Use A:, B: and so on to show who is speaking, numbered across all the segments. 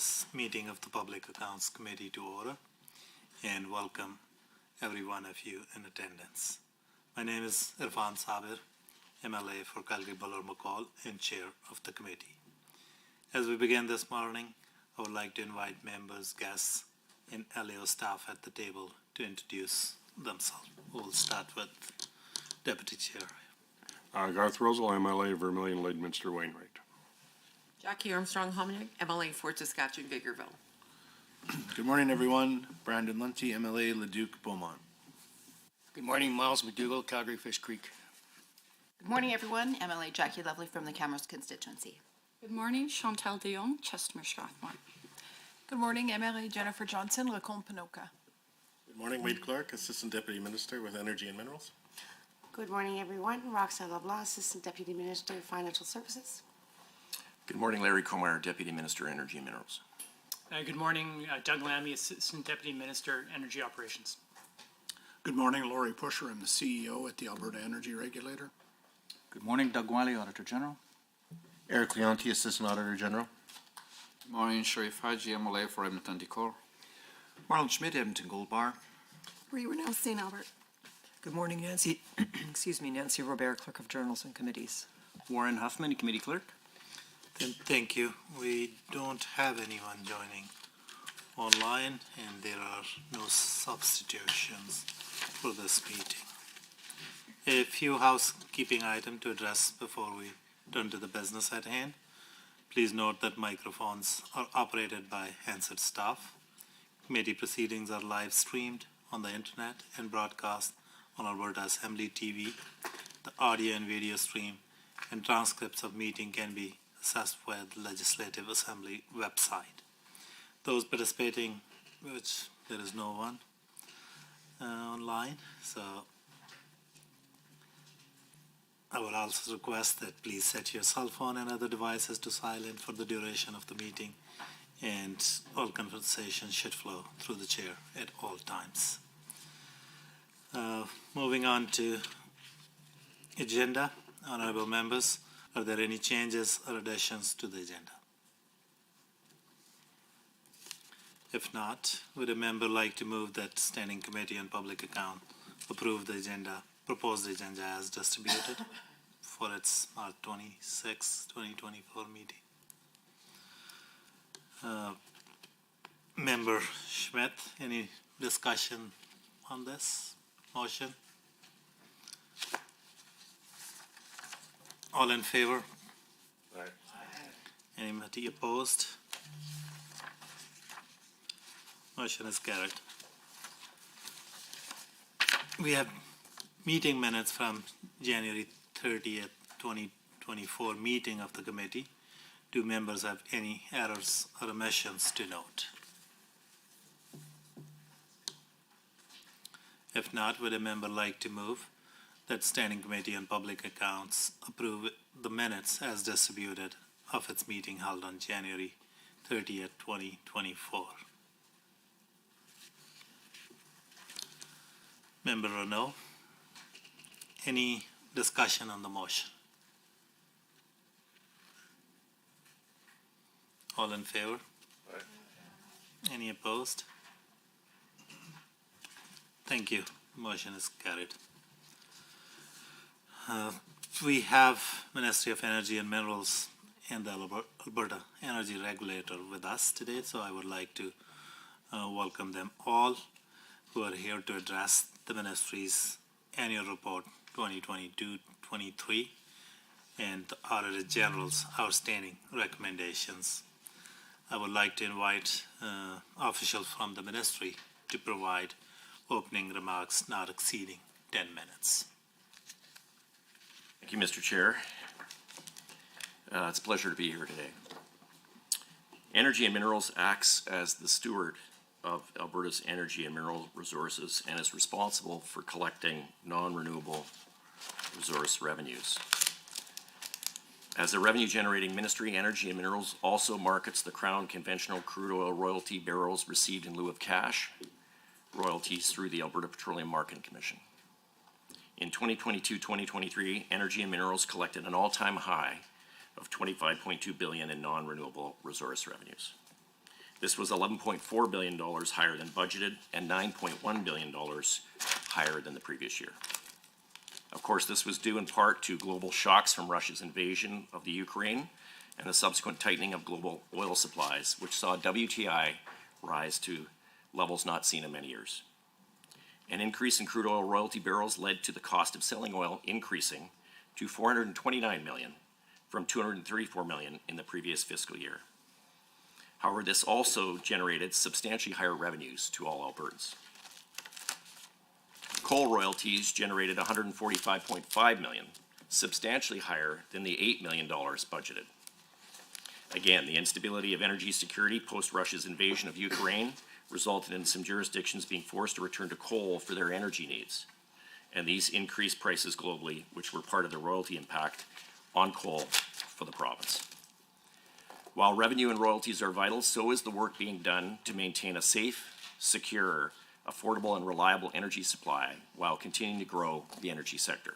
A: this meeting of the Public Accounts Committee to order and welcome every one of you in attendance. My name is Irfan Sabir, MLA for Calgary-Buller-McCall and Chair of the committee. As we begin this morning, I would like to invite members, guests, and LAO staff at the table to introduce themselves. We'll start with Deputy Chair.
B: Garth Rosal, MLA, Vermilion, Lloydminster, Wainwright.
C: Jackie Armstrong-Hominick, MLA, Fort Saskatchewan, Bakerville.
D: Good morning, everyone. Brandon Lunty, MLA, Leduc, Beaumont.
E: Good morning, Miles McDougall, Calgary Fish Creek.
F: Good morning, everyone. MLA Jackie Lovely from the Camrose constituency.
G: Good morning, Chantal Dion, Chestermere Strathmore.
H: Good morning, MLA Jennifer Johnson, Lacombe Pinoka.
I: Good morning, Wade Clark, Assistant Deputy Minister with Energy and Minerals.
J: Good morning, everyone. Roxanne LeBlanc, Assistant Deputy Minister, Financial Services.
K: Good morning, Larry Comeyer, Deputy Minister, Energy and Minerals.
L: Good morning, Doug Lamy, Assistant Deputy Minister, Energy Operations.
M: Good morning, Laurie Pusher. I'm the CEO at the Alberta Energy Regulator.
N: Good morning, Doug Wiley, Auditor General.
O: Eric Leonti, Assistant Auditor General.
P: Good morning, Sharif Haji, MLA for Edmonton Decor.
Q: Marlon Schmidt, Edmonton Gold Bar.
R: Marie Renell, St. Albert.
S: Good morning, Nancy. Nancy Robert, Clerk of Journals and Committees.
Q: Warren Huffman, Committee Clerk.
A: Thank you. We don't have anyone joining online, and there are no substitutions for this meeting. A few housekeeping items to address before we turn to the business at hand. Please note that microphones are operated by handset staff. Committee proceedings are live streamed on the internet and broadcast on Alberta Assembly TV. The audio and video stream and transcripts of meeting can be accessed via the Legislative Assembly website. Those participating, which there is no one online, so I would also request that please set your cell phone and other devices to silent for the duration of the meeting, and all conversations should flow through the chair at all times. Moving on to agenda, honorable members, are there any changes or additions to the agenda? If not, would a member like to move that Standing Committee on Public Account approve the agenda, proposed agenda as distributed for its March 26, 2024 meeting? Member Schmidt, any discussion on this motion? All in favor?
B: Aye.
A: Anybody opposed? Motion is carried. We have meeting minutes from January 30th, 2024 meeting of the committee. Do members have any errors or omissions to note? If not, would a member like to move that Standing Committee on Public Accounts approve the minutes as distributed of its meeting held on January 30th, 2024? Member Renault, any discussion on the motion? All in favor?
B: Aye.
A: Any opposed? Thank you. Motion is carried. We have Ministry of Energy and Minerals and the Alberta Energy Regulator with us today, so I would like to welcome them all who are here to address the Ministry's Annual Report 2022-23 and the Auditor General's outstanding recommendations. I would like to invite officials from the Ministry to provide opening remarks not exceeding 10 minutes.
K: Thank you, Mr. Chair. It's a pleasure to be here today. Energy and Minerals acts as the steward of Alberta's energy and mineral resources and is responsible for collecting non-renewable resource revenues. As a revenue-generating ministry, Energy and Minerals also markets the Crown conventional crude oil royalty barrels received in lieu of cash royalties through the Alberta Petroleum Marketing Commission. In 2022-2023, Energy and Minerals collected an all-time high of $25.2 billion in non-renewable resource revenues. This was $11.4 billion higher than budgeted and $9.1 billion higher than the previous year. Of course, this was due in part to global shocks from Russia's invasion of the Ukraine and the subsequent tightening of global oil supplies, which saw WTI rise to levels not seen in many years. An increase in crude oil royalty barrels led to the cost of selling oil increasing to $429 million from $234 million in the previous fiscal year. However, this also generated substantially higher revenues to all Albertans. Coal royalties generated $145.5 million, substantially higher than the $8 million budgeted. Again, the instability of energy security post-Russia's invasion of Ukraine resulted in some jurisdictions being forced to return to coal for their energy needs. And these increased prices globally, which were part of the royalty impact on coal for the province. While revenue and royalties are vital, so is the work being done to maintain a safe, secure, affordable, and reliable energy supply while continuing to grow the energy sector.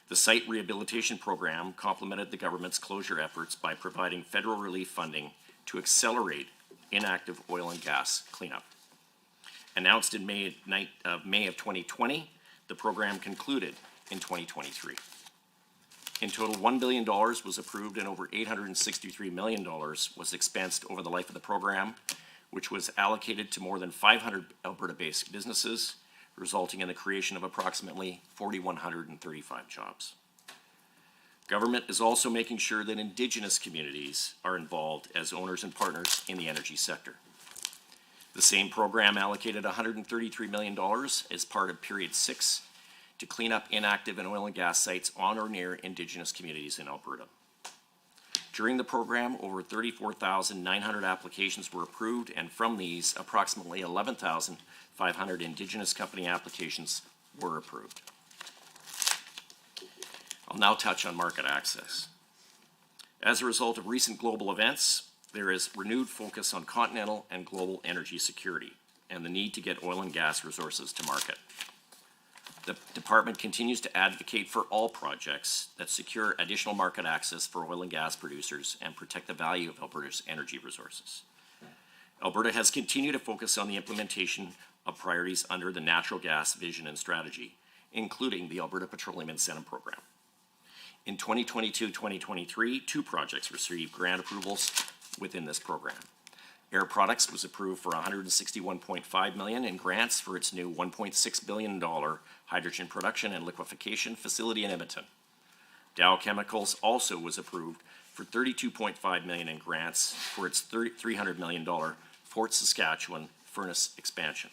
K: The site rehabilitation program complemented the government's closure efforts by providing federal relief funding to accelerate inactive oil and gas cleanup. Announced in May of 2020, the program concluded in 2023. In total, $1 billion was approved and over $863 million was expensed over the life of the program, which was allocated to more than 500 Alberta-based businesses, resulting in the creation of approximately 4,135 jobs. Government is also making sure that Indigenous communities are involved as owners and partners in the energy sector. The same program allocated $133 million as part of Period 6 to clean up inactive and oil and gas sites on or near Indigenous communities in Alberta. During the program, over 34,900 applications were approved, and from these, approximately 11,500 Indigenous company applications were approved. I'll now touch on market access. As a result of recent global events, there is renewed focus on continental and global energy security and the need to get oil and gas resources to market. The department continues to advocate for all projects that secure additional market access for oil and gas producers and protect the value of Alberta's energy resources. Alberta has continued to focus on the implementation of priorities under the Natural Gas Vision and Strategy, including the Alberta Petroleum Incentive Program. In 2022-2023, 2 projects received grant approvals within this program. Air Products was approved for $161.5 million in grants for its new $1.6 billion hydrogen production and liquefaction facility in Edmonton. Dow Chemicals also was approved for $32.5 million in grants for its $300 million Fort Saskatchewan furnace expansion.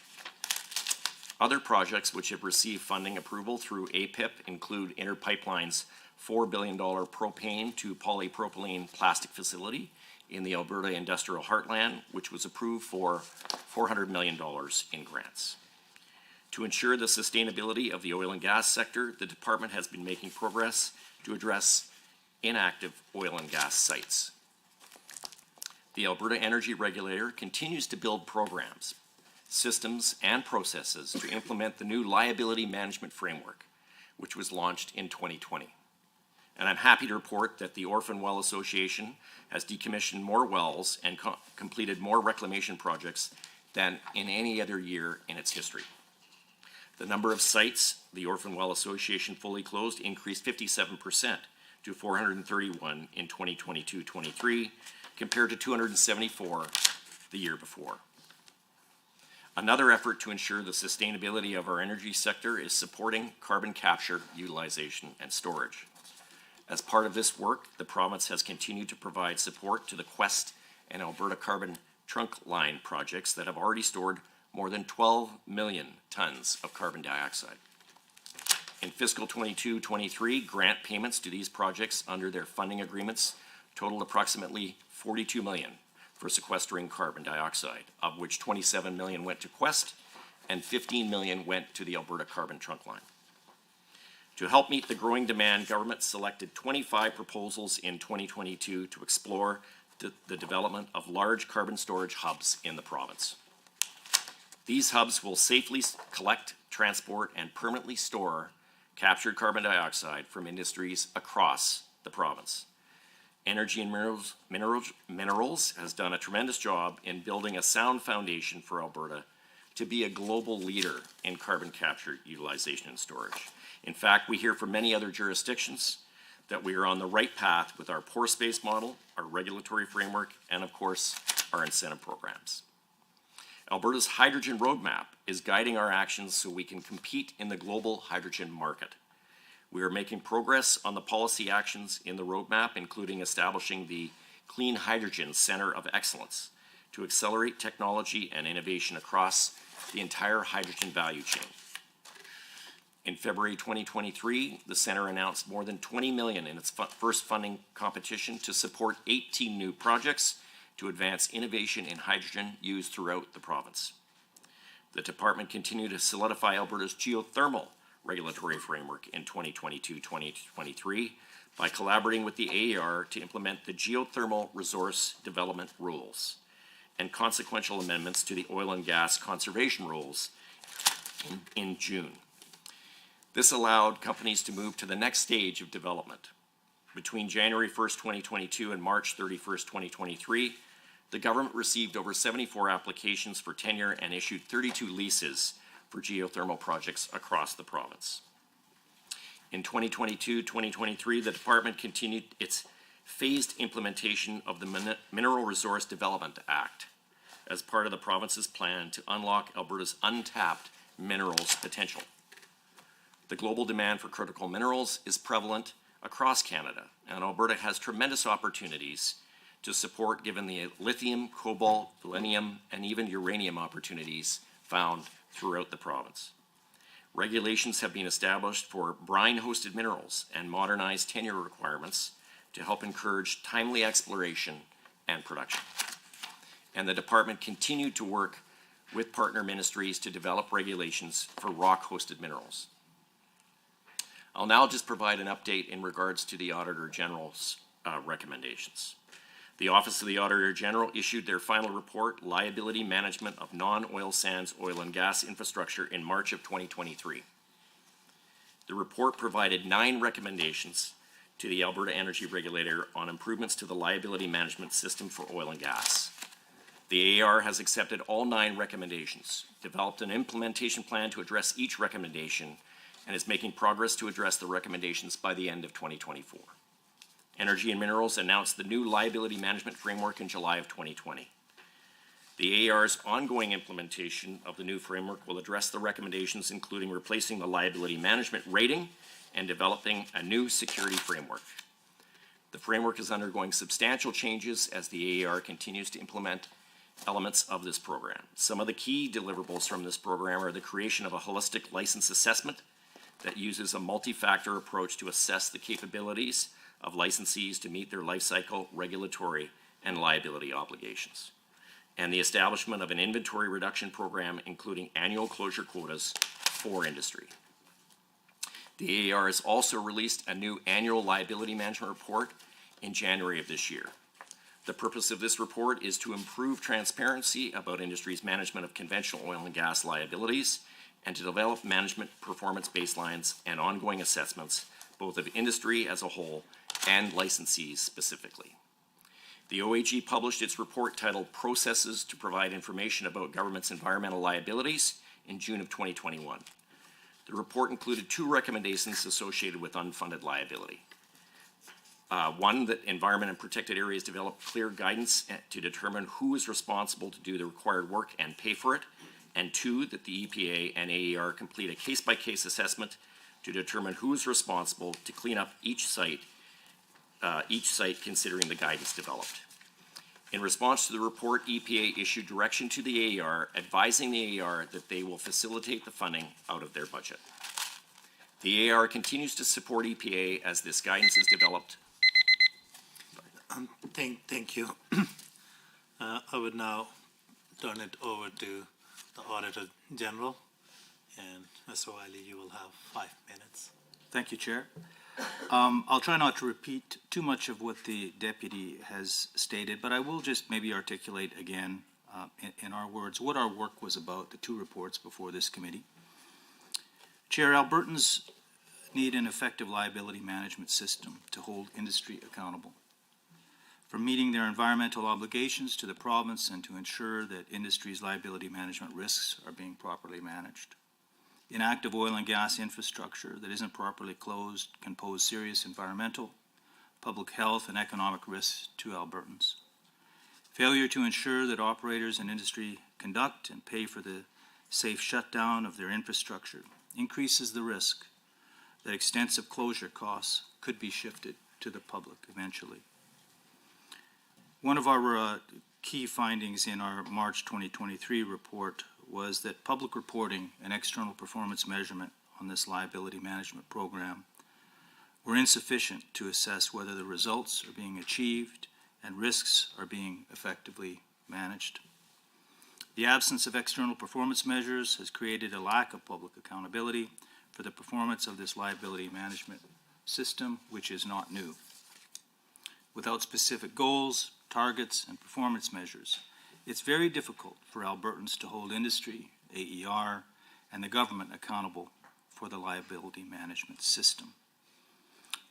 K: Other projects which have received funding approval through APIP include Inter Pipeline's $4 billion propane to polypropylene plastic facility in the Alberta Industrial Heartland, which was approved for $400 million in grants. To ensure the sustainability of the oil and gas sector, the department has been making progress to address inactive oil and gas sites. The Alberta Energy Regulator continues to build programs, systems, and processes to implement the new liability management framework, which was launched in 2020. And I'm happy to report that the Orphan Well Association has decommissioned more wells and completed more reclamation projects than in any other year in its history. The number of sites the Orphan Well Association fully closed increased 57% to 431 in 2022-23, compared to 274 the year before. Another effort to ensure the sustainability of our energy sector is supporting carbon capture, utilization, and storage. As part of this work, the province has continued to provide support to the Quest and Alberta Carbon Trunk Line projects that have already stored more than 12 million tons of carbon dioxide. In fiscal 22-23, grant payments to these projects under their funding agreements totaled approximately $42 million for sequestering carbon dioxide, of which $27 million went to Quest and $15 million went to the Alberta Carbon Trunk Line. To help meet the growing demand, government selected 25 proposals in 2022 to explore the development of large carbon storage hubs in the province. These hubs will safely collect, transport, and permanently store captured carbon dioxide from industries across the province. Energy and Minerals has done a tremendous job in building a sound foundation for Alberta to be a global leader in carbon capture, utilization, and storage. In fact, we hear from many other jurisdictions that we are on the right path with our pore space model, our regulatory framework, and of course, our incentive programs. Alberta's hydrogen roadmap is guiding our actions so we can compete in the global hydrogen market. We are making progress on the policy actions in the roadmap, including establishing the Clean Hydrogen Center of Excellence to accelerate technology and innovation across the entire hydrogen value chain. In February 2023, the center announced more than $20 million in its first funding competition to support 18 new projects to advance innovation in hydrogen used throughout the province. The department continued to solidify Alberta's geothermal regulatory framework in 2022-2023 by collaborating with the AER to implement the Geothermal Resource Development Rules and consequential amendments to the Oil and Gas Conservation Rules in June. This allowed companies to move to the next stage of development. Between January 1st, 2022 and March 31st, 2023, the government received over 74 applications for tenure and issued 32 leases for geothermal projects across the province. In 2022-2023, the department continued its phased implementation of the Mineral Resource Development Act as part of the province's plan to unlock Alberta's untapped minerals potential. The global demand for critical minerals is prevalent across Canada, and Alberta has tremendous opportunities to support given the lithium, cobalt, selenium, and even uranium opportunities found throughout the province. Regulations have been established for brine-hosted minerals and modernized tenure requirements to help encourage timely exploration and production. And the department continued to work with partner ministries to develop regulations for rock-hosted minerals. I'll now just provide an update in regards to the Auditor General's recommendations. The Office of the Auditor General issued their final report, Liability Management of Non-Oil Sands Oil and Gas Infrastructure, in March of 2023. The report provided 9 recommendations to the Alberta Energy Regulator on improvements to the liability management system for oil and gas. The AER has accepted all 9 recommendations, developed an implementation plan to address each recommendation, and is making progress to address the recommendations by the end of 2024. Energy and Minerals announced the new liability management framework in July of 2020. The AER's ongoing implementation of the new framework will address the recommendations, including replacing the liability management rating and developing a new security framework. The framework is undergoing substantial changes as the AER continues to implement elements of this program. Some of the key deliverables from this program are the creation of a holistic license assessment that uses a multi-factor approach to assess the capabilities of licensees to meet their life cycle, regulatory, and liability obligations, and the establishment of an inventory reduction program, including annual closure quotas for industry. The AER has also released a new annual liability management report in January of this year. The purpose of this report is to improve transparency about industry's management of conventional oil and gas liabilities and to develop management performance baselines and ongoing assessments, both of industry as a whole and licensees specifically. The OAG published its report titled Processes to Provide Information About Government's Environmental Liabilities in June of 2021. The report included 2 recommendations associated with unfunded liability. One, that environment and protected areas develop clear guidance to determine who is responsible to do the required work and pay for it. And 2, that the EPA and AER complete a case-by-case assessment to determine who is responsible to clean up each site considering the guidance developed. In response to the report, EPA issued direction to the AER advising the AER that they will facilitate the funding out of their budget. The AER continues to support EPA as this guidance is developed.
A: Thank you. I would now turn it over to the Auditor General, and Mr. Wiley, you will have 5 minutes.
Q: Thank you, Chair. I'll try not to repeat too much of what the Deputy has stated, but I will just maybe articulate again in our words what our work was about, the 2 reports before this committee. Chair, Albertans need an effective liability management system to hold industry accountable. from meeting their environmental obligations to the province and to ensure that industry's liability management risks are being properly managed. Inactive oil and gas infrastructure that isn't properly closed can pose serious environmental, public health, and economic risks to Albertans. Failure to ensure that operators and industry conduct and pay for the safe shutdown of their infrastructure increases the risk that extensive closure costs could be shifted to the public eventually. One of our key findings in our March 2023 report was that public reporting and external performance measurement on this liability management program were insufficient to assess whether the results are being achieved and risks are being effectively managed. The absence of external performance measures has created a lack of public accountability for the performance of this liability management system, which is not new. Without specific goals, targets, and performance measures, it's very difficult for Albertans to hold industry, AER, and the government accountable for the liability management system.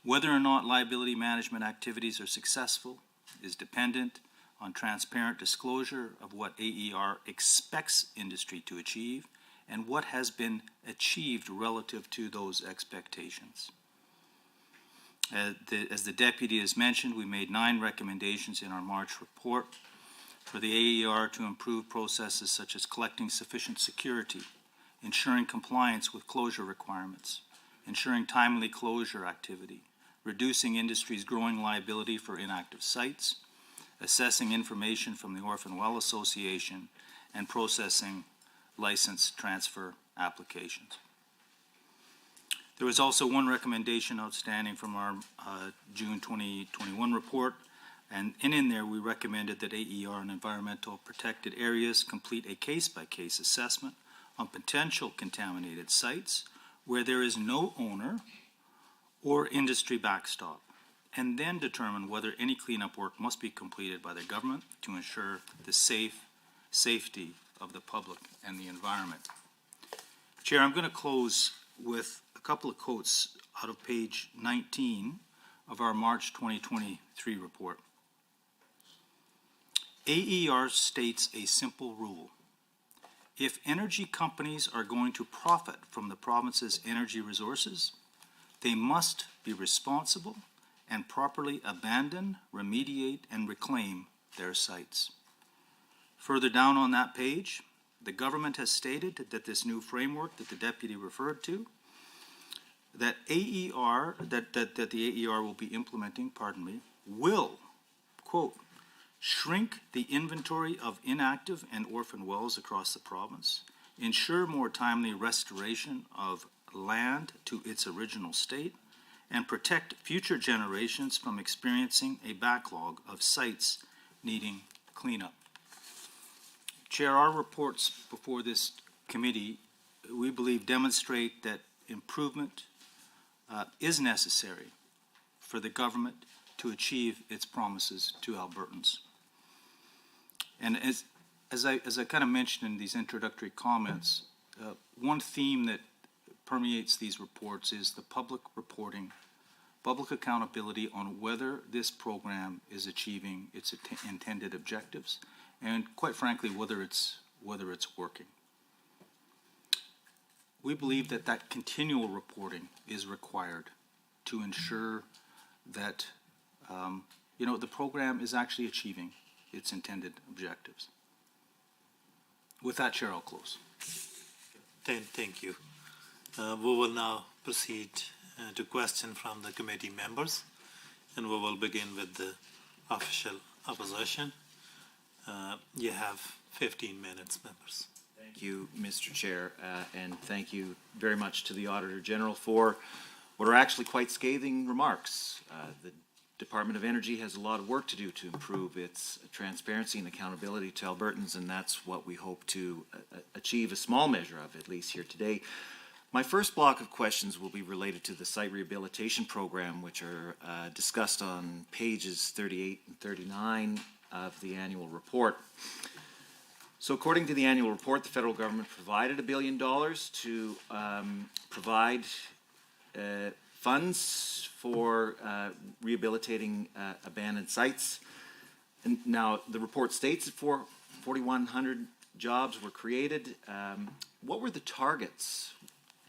Q: Whether or not liability management activities are successful is dependent on transparent disclosure of what AER expects industry to achieve and what has been achieved relative to those expectations. As the Deputy has mentioned, we made 9 recommendations in our March report for the AER to improve processes such as collecting sufficient security, ensuring compliance with closure requirements, ensuring timely closure activity, reducing industry's growing liability for inactive sites, assessing information from the Orphan Well Association, and processing license transfer applications. There was also one recommendation outstanding from our June 2021 report, and in there we recommended that AER and environmental protected areas complete a case-by-case assessment on potential contaminated sites where there is no owner or industry backstop, and then determine whether any cleanup work must be completed by the government to ensure the safety of the public and the environment. Chair, I'm going to close with a couple of quotes out of page 19 of our March 2023 report. AER states a simple rule. If energy companies are going to profit from the province's energy resources, they must be responsible and properly abandon, remediate, and reclaim their sites. Further down on that page, the government has stated that this new framework that the Deputy referred to, that the AER will be implementing, will, quote, shrink the inventory of inactive and orphan wells across the province, ensure more timely restoration of land to its original state, and protect future generations from experiencing a backlog of sites needing cleanup. Chair, our reports before this committee, we believe, demonstrate that improvement is necessary for the government to achieve its promises to Albertans. And as I kind of mentioned in these introductory comments, one theme that permeates these reports is the public reporting, public accountability on whether this program is achieving its intended objectives, and quite frankly, whether it's working. We believe that that continual reporting is required to ensure that the program is actually achieving its intended objectives. With that, Chair, I'll close.
A: Thank you. We will now proceed to question from the committee members, and we will begin with the official opposition. You have 15 minutes, members.
T: Thank you, Mr. Chair, and thank you very much to the Auditor General for what are actually quite scathing remarks. The Department of Energy has a lot of work to do to improve its transparency and accountability to Albertans, and that's what we hope to achieve a small measure of, at least here today. My first block of questions will be related to the site rehabilitation program, which are discussed on pages 38 and 39 of the annual report. So according to the annual report, the federal government provided $1 billion to provide funds for rehabilitating abandoned sites. And now, the report states that 4,100 jobs were created. What were the targets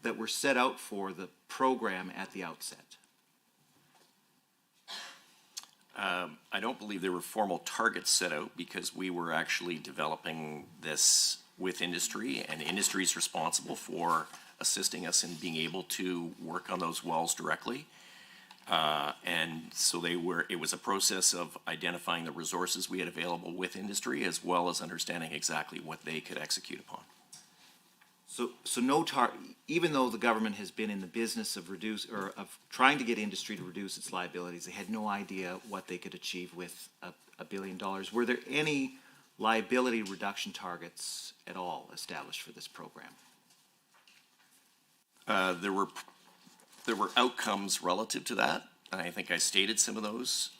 T: that were set out for the program at the outset?
K: I don't believe there were formal targets set out because we were actually developing this with industry, and industry is responsible for assisting us in being able to work on those wells directly. And so it was a process of identifying the resources we had available with industry, as well as understanding exactly what they could execute upon.
T: So even though the government has been in the business of of trying to get industry to reduce its liabilities, they had no idea what they could achieve with $1 billion. Were there any liability reduction targets at all established for this program?
K: There were outcomes relative to that, and I think I stated some of those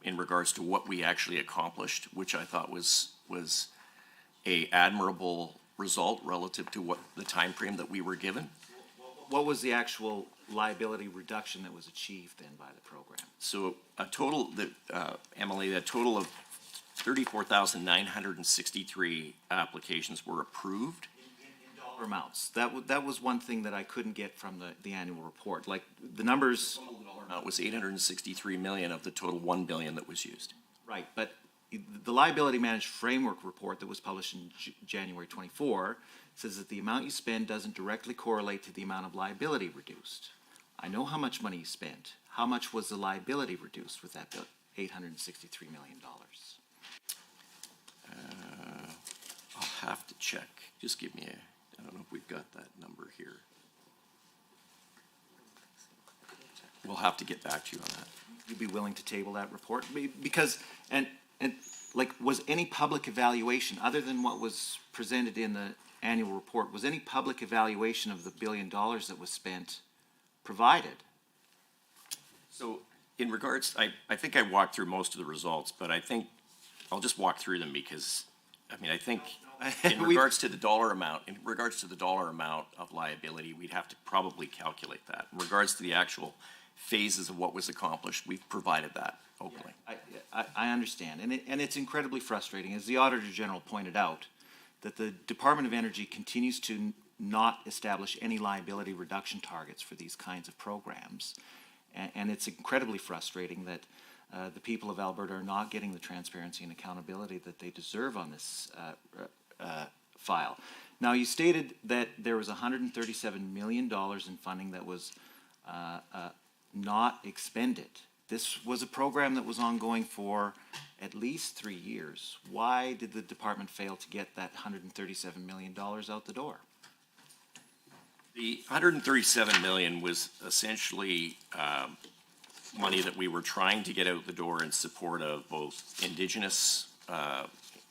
K: in regards to what we actually accomplished, which I thought was a admirable result relative to what the time frame that we were given.
T: What was the actual liability reduction that was achieved then by the program?
K: So a total Emily, a total of 34,963 applications were approved.
T: Dollar amounts. That was one thing that I couldn't get from the annual report. Like the numbers.
K: The total dollar amount was $863 million of the total $1 billion that was used.
T: Right, but the Liability Managed Framework report that was published in January 24 says that the amount you spend doesn't directly correlate to the amount of liability reduced. I know how much money you spent. How much was the liability reduced with that $863 million?
K: I'll have to check. Just give me I don't know if we've got that number here. We'll have to get back to you on that.
T: You'd be willing to table that report? Because, and like, was any public evaluation, other than what was presented in the annual report, was any public evaluation of the $1 billion that was spent provided?
K: So in regards, I think I walked through most of the results, but I think I'll just walk through them because, I mean, I think in regards to the dollar amount, of liability, we'd have to probably calculate that. In regards to the actual phases of what was accomplished, we've provided that openly.
T: I understand, and it's incredibly frustrating, as the Auditor General pointed out, that the Department of Energy continues to not establish any liability reduction targets for these kinds of programs, and it's incredibly frustrating that the people of Alberta are not getting the transparency and accountability that they deserve on this file. Now, you stated that there was $137 million in funding that was not expended. This was a program that was ongoing for at least 3 years. Why did the department fail to get that $137 million out the door?
K: The $137 million was essentially money that we were trying to get out the door in support of both Indigenous,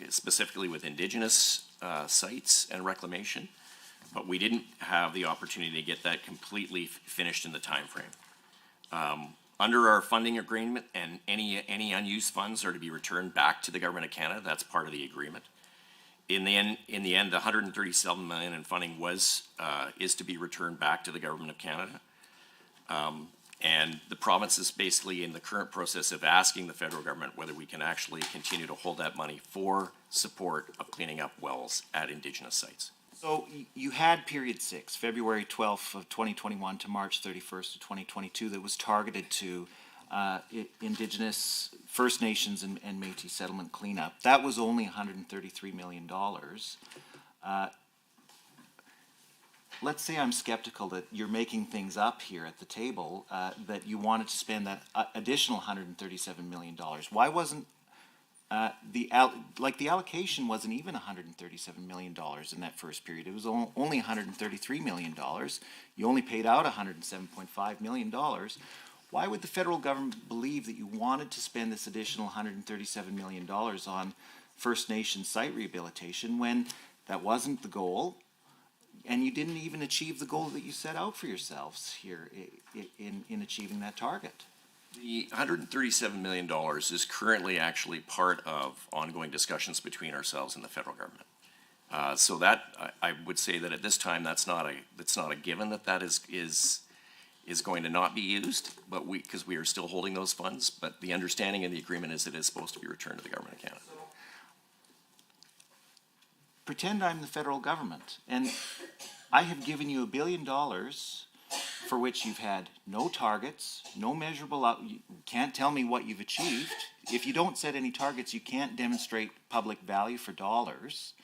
K: specifically with Indigenous sites and reclamation, but we didn't have the opportunity to get that completely finished in the time frame. Under our funding agreement, and any unused funds are to be returned back to the Government of Canada. That's part of the agreement. In the end, the $137 million in funding is to be returned back to the Government of Canada. And the province is basically in the current process of asking the federal government whether we can actually continue to hold that money for support of cleaning up wells at Indigenous sites.
T: So you had period 6, February 12th of 2021 to March 31st of 2022, that was targeted to Indigenous, First Nations, and Métis settlement cleanup. That was only $133 million. Let's say I'm skeptical that you're making things up here at the table, that you wanted to spend that additional $137 million. Why wasn't the allocation wasn't even $137 million in that first period. It was only $133 million. You only paid out $107.5 million. Why would the federal government believe that you wanted to spend this additional $137 million on First Nation site rehabilitation when that wasn't the goal, and you didn't even achieve the goal that you set out for yourselves here in achieving that target?
K: The $137 million is currently actually part of ongoing discussions between ourselves and the federal government. So that I would say that at this time that's not a given that is is going to not be used, but because we are still holding those funds, but the understanding in the agreement is it is supposed to be returned to the government of Canada.
T: Pretend I'm the federal government, and I have given you $1 billion for which you've had no targets, no measurable you can't tell me what you've achieved. If you don't set any targets, you can't demonstrate public value for dollars.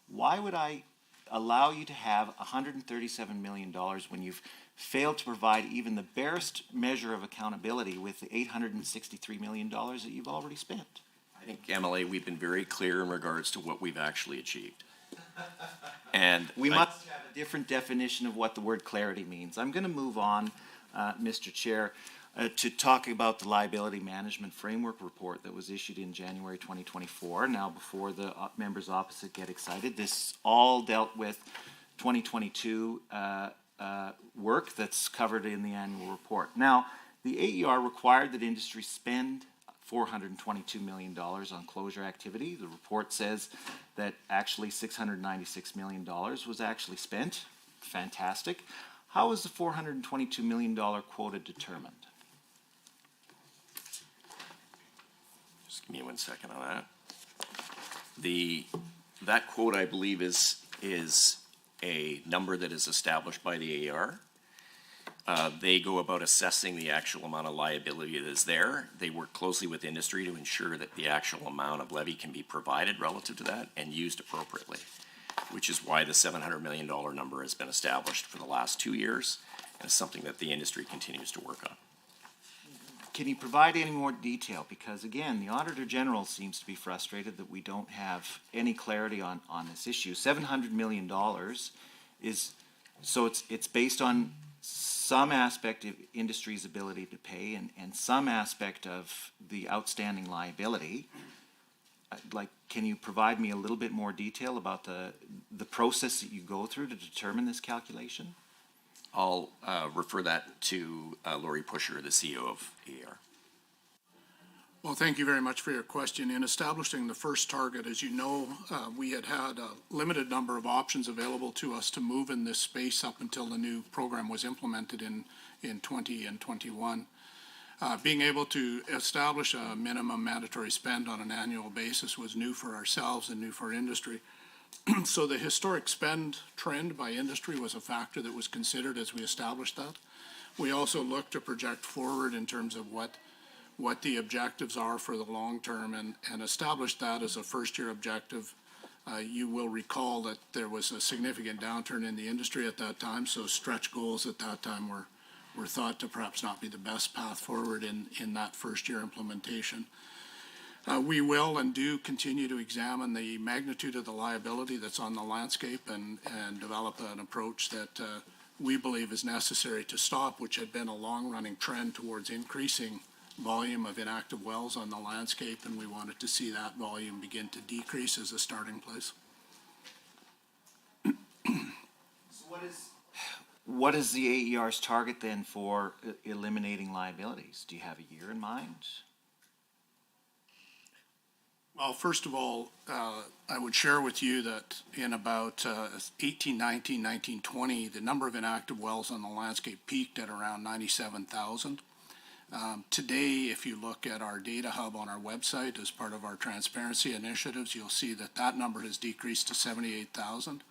T: Why would I allow you to have $137 million when you've failed to provide even the barest measure of accountability with the $863 million that you've already spent?
K: I think, MLA, we've been very clear in regards to what we've actually achieved. And
T: we must have a different definition of what the word clarity means. I'm going to move on, Mr. Chair, to talk about the liability management framework report that was issued in January 2024. Now, before the members opposite get excited, this all dealt with 2022 work that's covered in the annual report. Now, the AER required that industry spend $422 million on closure activity. The report says that actually $696 million was actually spent. Fantastic. How was the $422 million quota determined?
K: Just give me 1 second on that. That quote, I believe, is a number that is established by the AER. They go about assessing the actual amount of liability that is there. They work closely with industry to ensure that the actual amount of levy can be provided relative to that and used appropriately, which is why the $700 million number has been established for the last 2 years, and is something that the industry continues to work on.
T: Can you provide any more detail? Because again, the Auditor General seems to be frustrated that we don't have any clarity on this issue. $700 million is, so it's based on some aspect of industry's ability to pay and some aspect of the outstanding liability. Like, can you provide me a little bit more detail about the process that you go through to determine this calculation?
K: I'll refer that to Laurie Pusher, the CEO of AER.
M: Well, thank you very much for your question. In establishing the first target, as you know, we had a limited number of options available to us to move in this space up until the new program was implemented in 20 and 21. Being able to establish a minimum mandatory spend on an annual basis was new for ourselves and new for industry. So the historic spend trend by industry was a factor that was considered as we established that. We also looked to project forward in terms of what the objectives are for the long term and established that as a first year objective. You will recall that there was a significant downturn in the industry at that time, so stretch goals at that time were thought to perhaps not be the best path forward in that first year implementation. We will and do continue to examine the magnitude of the liability that's on the landscape and develop an approach that we believe is necessary to stop, which had been a long-running trend towards increasing volume of inactive wells on the landscape, and we wanted to see that volume begin to decrease as a starting place.
T: So what is the AER's target then for eliminating liabilities? Do you have a year in mind?
M: Well, first of all, I would share with you that in about 18, 19, 19, 20, the number of inactive wells on the landscape peaked at around 97,000. Today, if you look at our data hub on our website as part of our transparency initiatives, you'll see that that number has decreased to 78,000.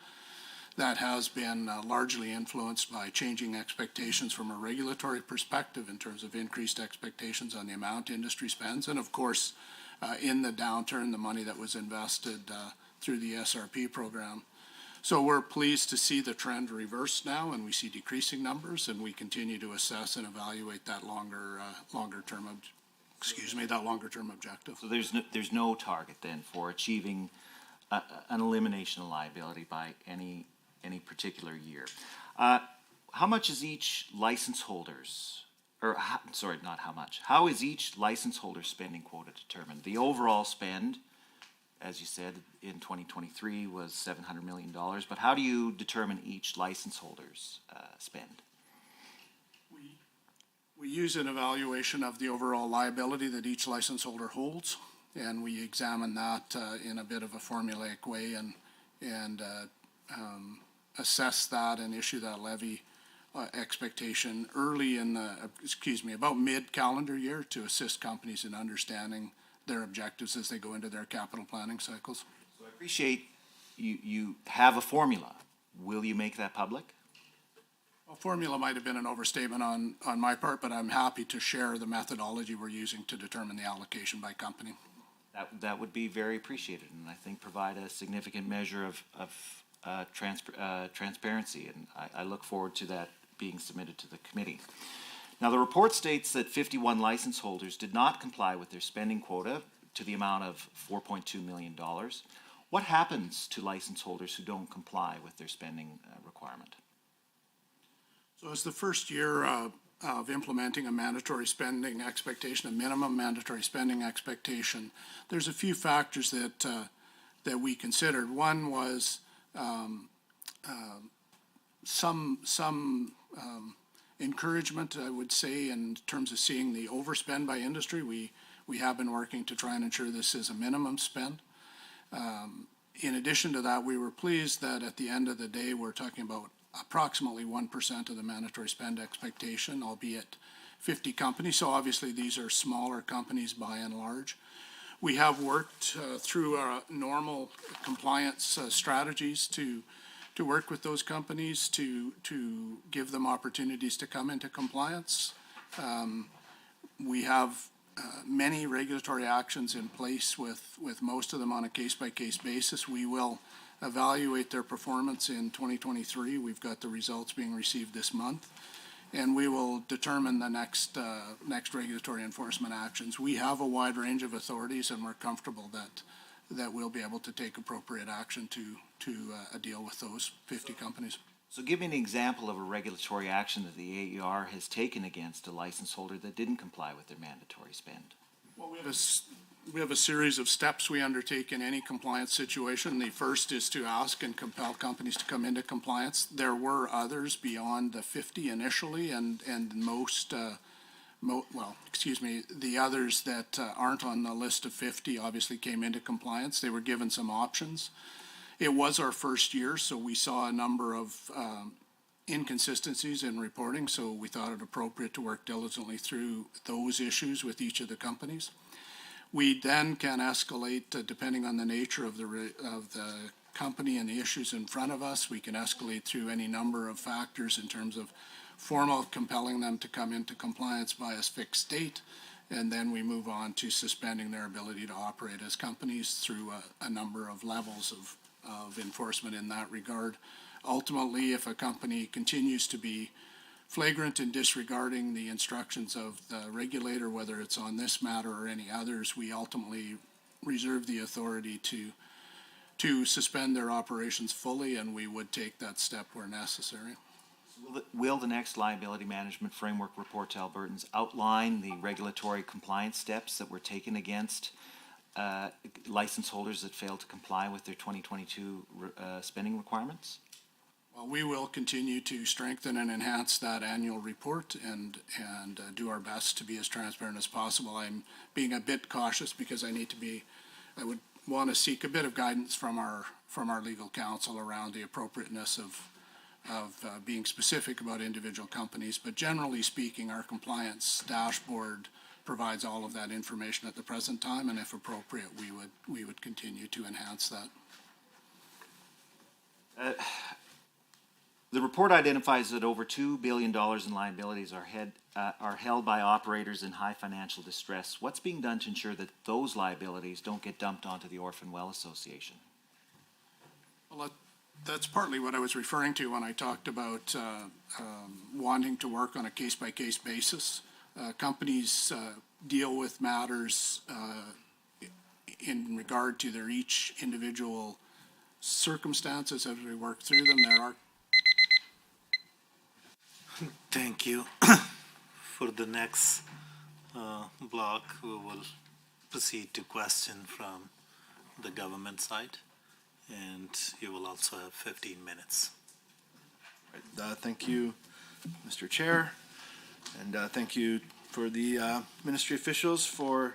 M: That has been largely influenced by changing expectations from a regulatory perspective in terms of increased expectations on the amount industry spends. And of course, in the downturn, the money that was invested through the SRP program. So we're pleased to see the trend reverse now, and we see decreasing numbers, and we continue to assess and evaluate that longer term objective.
T: So there's no target then for achieving an elimination of liability by any particular year. How much is each license holder's, how is each license holder's spending quota determined? The overall spend, as you said, in 2023 was $700 million, but how do you determine each license holder's spend?
M: We use an evaluation of the overall liability that each license holder holds, and we examine that in a bit of a formulaic way and assess that and issue that levy expectation early in the, about mid-calendar year to assist companies in understanding their objectives as they go into their capital planning cycles.
T: So I appreciate you have a formula. Will you make that public?
M: Well, formula might have been an overstatement on my part, but I'm happy to share the methodology we're using to determine the allocation by company.
T: That would be very appreciated, and I think provide a significant measure of transparency, and I look forward to that being submitted to the committee. Now, the report states that 51 license holders did not comply with their spending quota to the amount of $4.2 million. What happens to license holders who don't comply with their spending requirement?
M: So it's the first year of implementing a mandatory spending expectation, a minimum mandatory spending expectation. There's a few factors that we considered. One was some encouragement, I would say, in terms of seeing the overspend by industry. We have been working to try and ensure this is a minimum spend. In addition to that, we were pleased that at the end of the day, we're talking about approximately 1% of the mandatory spend expectation, albeit 50 companies. So obviously these are smaller companies by and large. We have worked through our normal compliance strategies to work with those companies to give them opportunities to come into compliance. We have many regulatory actions in place with most of them on a case-by-case basis. We will evaluate their performance in 2023. We've got the results being received this month, and we will determine the next regulatory enforcement actions. We have a wide range of authorities, and we're comfortable that we'll be able to take appropriate action to deal with those 50 companies.
T: So give me an example of a regulatory action that the AER has taken against a license holder that didn't comply with their mandatory spend.
M: Well, we have a series of steps we undertake in any compliance situation. The first is to ask and compel companies to come into compliance. There were others beyond the 50 initially, and the others that aren't on the list of 50 obviously came into compliance. They were given some options. It was our first year, so we saw a number of inconsistencies in reporting, so we thought it appropriate to work diligently through those issues with each of the companies. We then can escalate, depending on the nature of the company and the issues in front of us, we can escalate through any number of factors in terms of formal compelling them to come into compliance by a fixed date, and then we move on to suspending their ability to operate as companies through a number of levels of enforcement in that regard. Ultimately, if a company continues to be flagrant in disregarding the instructions of the regulator, whether it's on this matter or any others, we ultimately reserve the authority to suspend their operations fully, and we would take that step where necessary.
T: Will the next liability management framework report to Albertans outline the regulatory compliance steps that were taken against license holders that failed to comply with their 2022 spending requirements?
M: Well, we will continue to strengthen and enhance that annual report and do our best to be as transparent as possible. I'm being a bit cautious because I would want to seek a bit of guidance from our legal counsel around the appropriateness of being specific about individual companies. But generally speaking, our compliance dashboard provides all of that information at the present time, and if appropriate, we would continue to enhance that.
T: The report identifies that over $2 billion in liabilities are held by operators in high financial distress. What's being done to ensure that those liabilities don't get dumped onto the Orphan Well Association?
M: Well, that's partly what I was referring to when I talked about wanting to work on a case-by-case basis. Companies deal with matters in regard to their each individual circumstances as we work through them. There are.
A: Thank you. For the next block, we will proceed to question from the government side, and you will also have 15 minutes.
D: Thank you, Mr. Chair, and thank you for the ministry officials for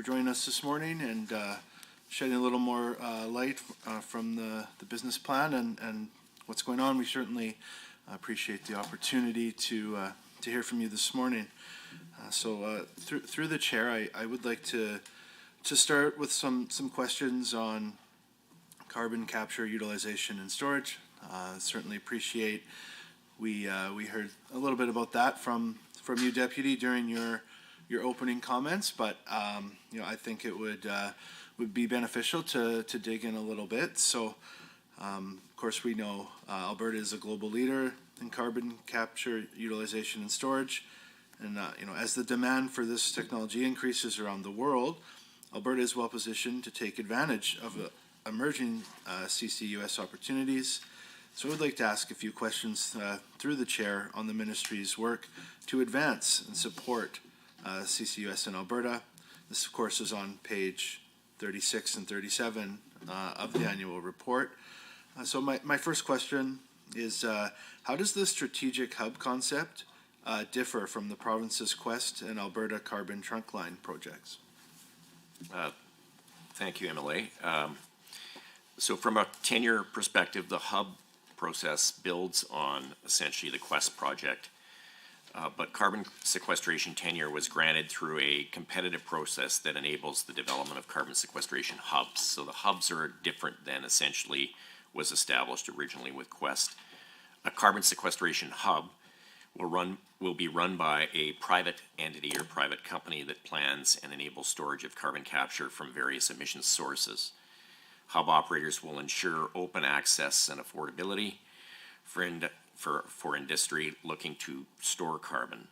D: joining us this morning and shedding a little more light from the business plan and what's going on. We certainly I appreciate the opportunity to hear from you this morning. Through the chair, I would like to start with some questions on carbon capture, utilization, and storage. Certainly appreciate we heard a little bit about that from you, Deputy, during your opening comments, but I think it would be beneficial to dig in a little bit. So, of course, we know Alberta is a global leader in carbon capture, utilization, and storage. And as the demand for this technology increases around the world, Alberta is well positioned to take advantage of emerging CCUS opportunities. So I would like to ask a few questions through the chair on the ministry's work to advance and support CCUS in Alberta. This, of course, is on page 36 and 37 of the annual report. So my first question is, how does the strategic hub concept differ from the province's Quest and Alberta carbon trunk line projects?
K: Thank you, MLA. So from a tenure perspective, the hub process builds on essentially the Quest project, but carbon sequestration tenure was granted through a competitive process that enables the development of carbon sequestration hubs. So the hubs are different than essentially was established originally with Quest. A carbon sequestration hub will be run by a private entity or private company that plans and enables storage of carbon capture from various emission sources. Hub operators will ensure open access and affordability for industry looking to store carbon.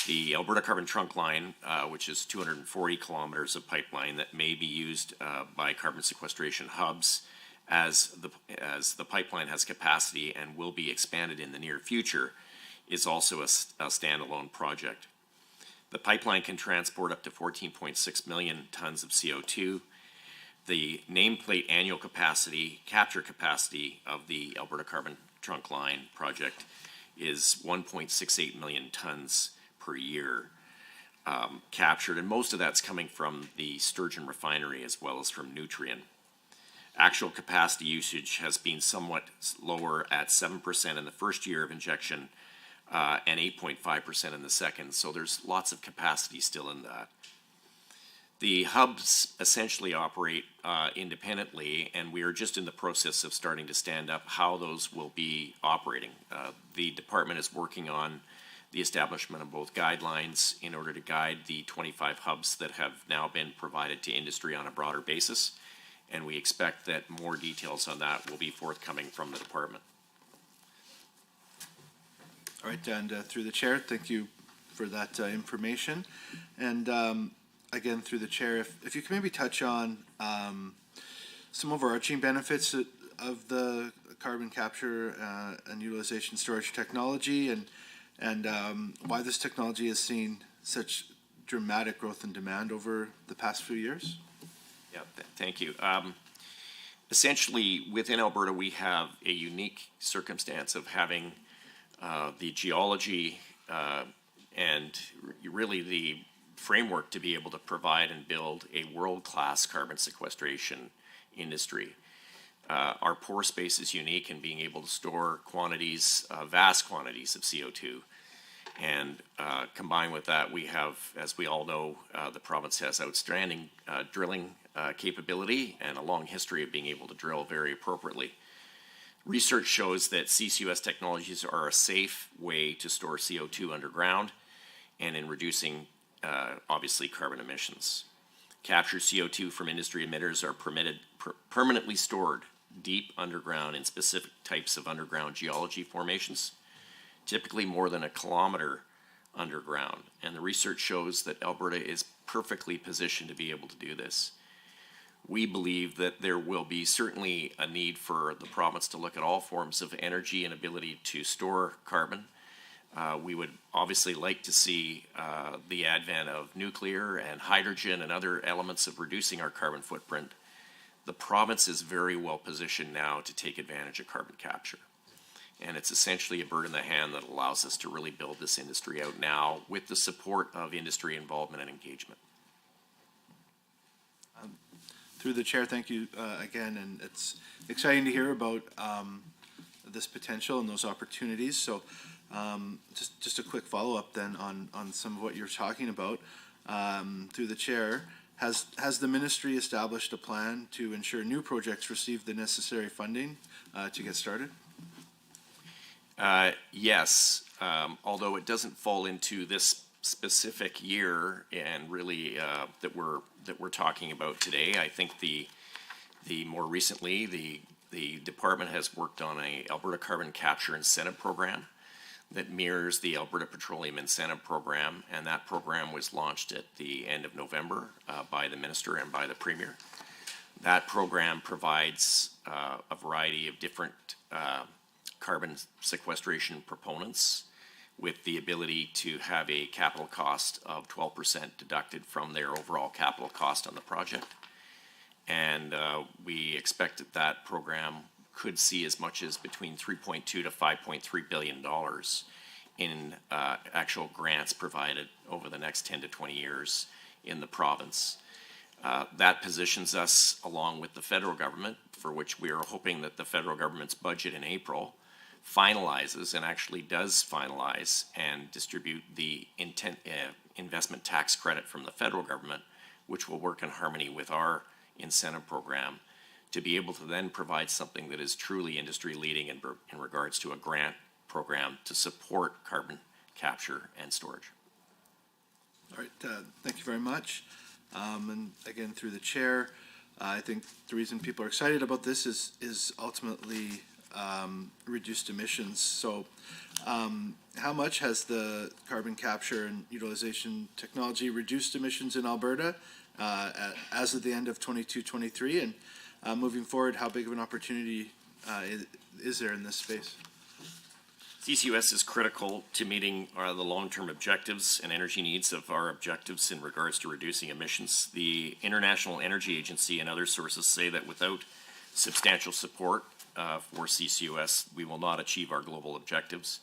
K: The Alberta Carbon Trunk Line, which is 240 kilometers of pipeline that may be used by carbon sequestration hubs as the pipeline has capacity and will be expanded in the near future, is also a standalone project. The pipeline can transport up to 14.6 million tons of CO2. The nameplate annual capture capacity of the Alberta Carbon Trunk Line project is 1.68 million tons per year captured, and most of that's coming from the Sturgeon refinery as well as from Nutrien. Actual capacity usage has been somewhat lower at 7% in the first year of injection and 8.5% in the second, so there's lots of capacity still in that. The hubs essentially operate independently, and we are just in the process of starting to stand up how those will be operating. The department is working on the establishment of both guidelines in order to guide the 25 hubs that have now been provided to industry on a broader basis, and we expect that more details on that will be forthcoming from the department.
D: All right, and through the chair, thank you for that information. And again, through the chair, if you can maybe touch on some overarching benefits of the carbon capture and utilization storage technology, and why this technology has seen such dramatic growth in demand over the past few years?
K: Yeah, thank you. Essentially, within Alberta, we have a unique circumstance of having the geology and really the framework to be able to provide and build a world-class carbon sequestration industry. Our pore space is unique in being able to store quantities, vast quantities of CO2. And combined with that, we have, as we all know, the province has outstanding drilling capability and a long history of being able to drill very appropriately. Research shows that CCUS technologies are a safe way to store CO2 underground and in reducing, obviously, carbon emissions. Captured CO2 from industry emitters are permanently stored deep underground in specific types of underground geology formations, typically more than a kilometer underground. And the research shows that Alberta is perfectly positioned to be able to do this. We believe that there will be certainly a need for the province to look at all forms of energy and ability to store carbon. We would obviously like to see the advent of nuclear and hydrogen and other elements of reducing our carbon footprint. The province is very well positioned now to take advantage of carbon capture. And it's essentially a bird in the hand that allows us to really build this industry out now with the support of industry involvement and engagement.
D: Through the chair, thank you again, and it's exciting to hear about this potential and those opportunities. So just a quick follow-up then on some of what you're talking about through the chair. Has the ministry established a plan to ensure new projects receive the necessary funding to get started?
K: Yes, although it doesn't fall into this specific year and really that we're talking about today. I think the more recently the department has worked on a Alberta Carbon Capture Incentive Program that mirrors the Alberta Petroleum Incentive Program, and that program was launched at the end of November by the minister and by the premier. That program provides a variety of different carbon sequestration proponents with the ability to have a capital cost of 12% deducted from their overall capital cost on the project. And we expect that that program could see as much as between $3.2 to $5.3 billion in actual grants provided over the next 10 to 20 years in the province. That positions us along with the federal government, for which we are hoping that the federal government's budget in April finalizes and actually does finalize and distribute the investment tax credit from the federal government, which will work in harmony with our incentive program to be able to then provide something that is truly industry leading in regards to a grant program to support carbon capture and storage.
D: All right, thank you very much. And again, through the chair, I think the reason people are excited about this is ultimately reduced emissions. So how much has the carbon capture and utilization technology reduced emissions in Alberta as of the end of 22-23? And moving forward, how big of an opportunity is there in this space?
K: CCUS is critical to meeting the long-term objectives and energy needs of our objectives in regards to reducing emissions. The International Energy Agency and other sources say that without substantial support for CCUS, we will not achieve our global objectives.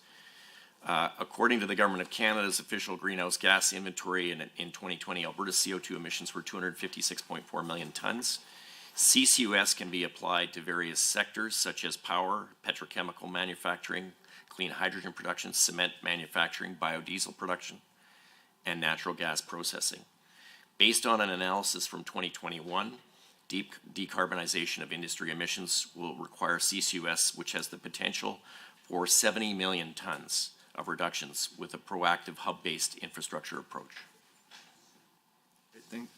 K: According to the Government of Canada's official greenhouse gas inventory in 2020, Alberta's CO2 emissions were 256.4 million tons. CCUS can be applied to various sectors such as power, petrochemical manufacturing, clean hydrogen production, cement manufacturing, biodiesel production, and natural gas processing. Based on an analysis from 2021, deep decarbonization of industry emissions will require CCUS, which has the potential for 70 million tons of reductions with a proactive hub-based infrastructure approach.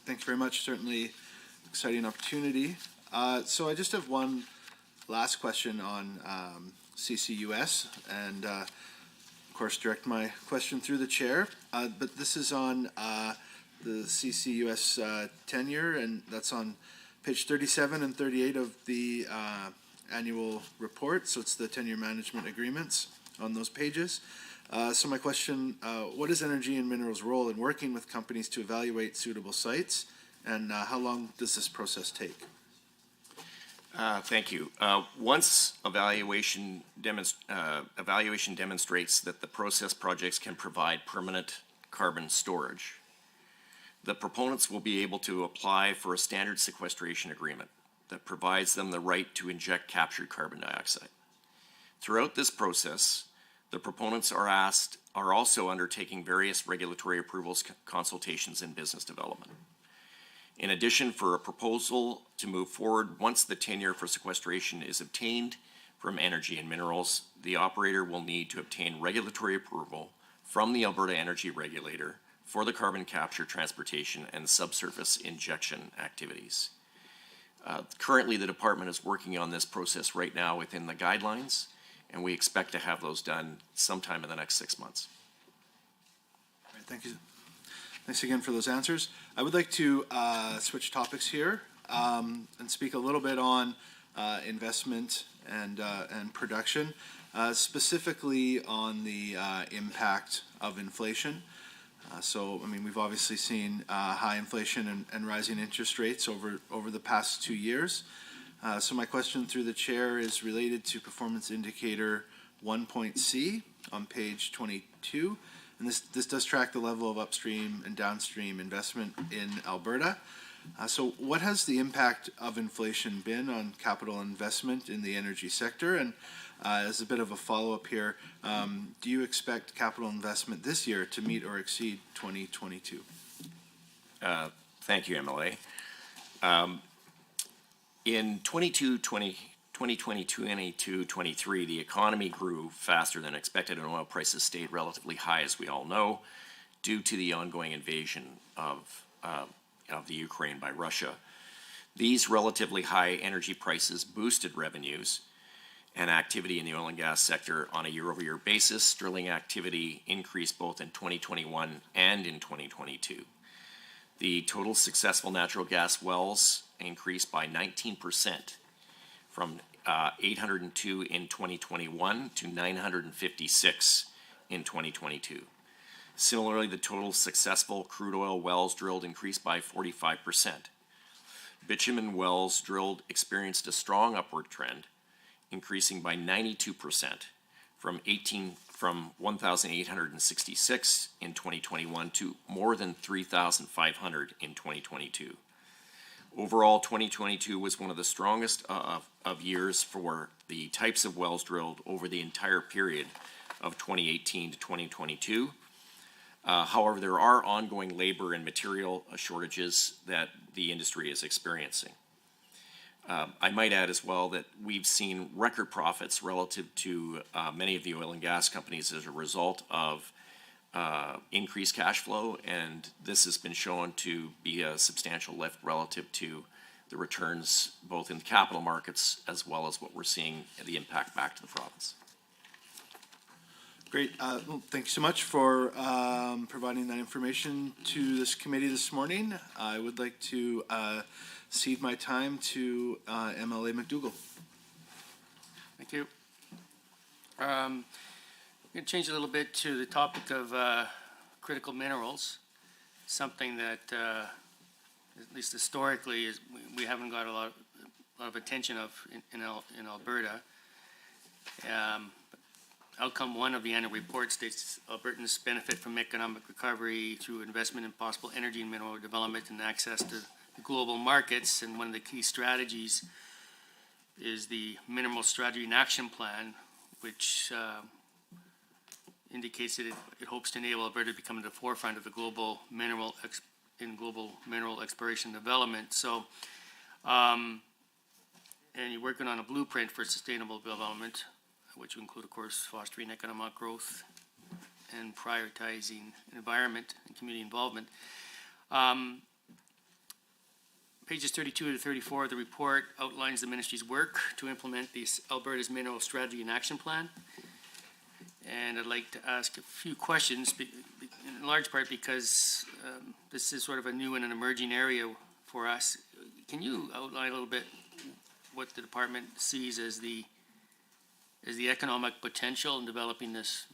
D: Thanks very much. Certainly exciting opportunity. So I just have one last question on CCUS, and of course direct my question through the chair. But this is on the CCUS tenure, and that's on page 37 and 38 of the annual report. So it's the tenure management agreements on those pages. So my question, what is Energy and Minerals' role in working with companies to evaluate suitable sites, and how long does this process take?
K: Thank you. Once evaluation demonstrates that the process projects can provide permanent carbon storage, the proponents will be able to apply for a standard sequestration agreement that provides them the right to inject captured carbon dioxide. Throughout this process, the proponents are also undertaking various regulatory approvals, consultations, and business development. In addition, for a proposal to move forward, once the tenure for sequestration is obtained from Energy and Minerals, the operator will need to obtain regulatory approval from the Alberta Energy Regulator for the carbon capture, transportation, and subsurface injection activities. Currently, the department is working on this process right now within the guidelines, and we expect to have those done sometime in the next 6 months.
D: All right, thank you. Thanks again for those answers. I would like to switch topics here and speak a little bit on investment and production, specifically on the impact of inflation. So, I mean, we've obviously seen high inflation and rising interest rates over the past 2 years. So my question through the chair is related to performance indicator 1.C on page 22. And this does track the level of upstream and downstream investment in Alberta. So what has the impact of inflation been on capital investment in the energy sector? And As a bit of a follow-up here, do you expect capital investment this year to meet or exceed 2022?
K: Thank you, MLA. In 2022-23, the economy grew faster than expected and oil prices stayed relatively high, as we all know, due to the ongoing invasion of the Ukraine by Russia. These relatively high energy prices boosted revenues and activity in the oil and gas sector on a year-over-year basis. Drilling activity increased both in 2021 and in 2022. The total successful natural gas wells increased by 19% from 802 in 2021 to 956 in 2022. Similarly, the total successful crude oil wells drilled increased by 45%. Bitumen wells drilled experienced a strong upward trend, increasing by 92% from 1,866 in 2021 to more than 3,500 in 2022. Overall, 2022 was one of the strongest of years for the types of wells drilled over the entire period of 2018 to 2022. However, there are ongoing labor and material shortages that the industry is experiencing. I might add as well that we've seen record profits relative to many of the oil and gas companies as a result of increased cash flow, and this has been shown to be a substantial lift relative to the returns both in the capital markets as well as what we're seeing the impact back to the province.
D: Great. Well, thank you so much for providing that information to this committee this morning. I would like to cede my time to MLA McDougall.
E: Thank you. I'm going to change a little bit to the topic of critical minerals, something that, at least historically, is we haven't got a lot of attention of in Alberta. Outcome 1 of the annual report states Albertans benefit from economic recovery through investment in possible energy and mineral development and access to the global markets. And one of the key strategies is the Mineral Strategy and Action Plan, which indicates that it hopes to enable Alberta to become at the forefront of the global mineral exploration and development. So, and you're working on a blueprint for sustainable development, which will include, of course, fostering economic growth and prioritizing environment and community involvement. Pages 32 to 34 of the report outlines the ministry's work to implement the Alberta's Mineral Strategy and Action Plan. And I'd like to ask a few questions, in large part because this is sort of a new and an emerging area for us. Can you outline a little bit what the department sees as the economic potential in developing this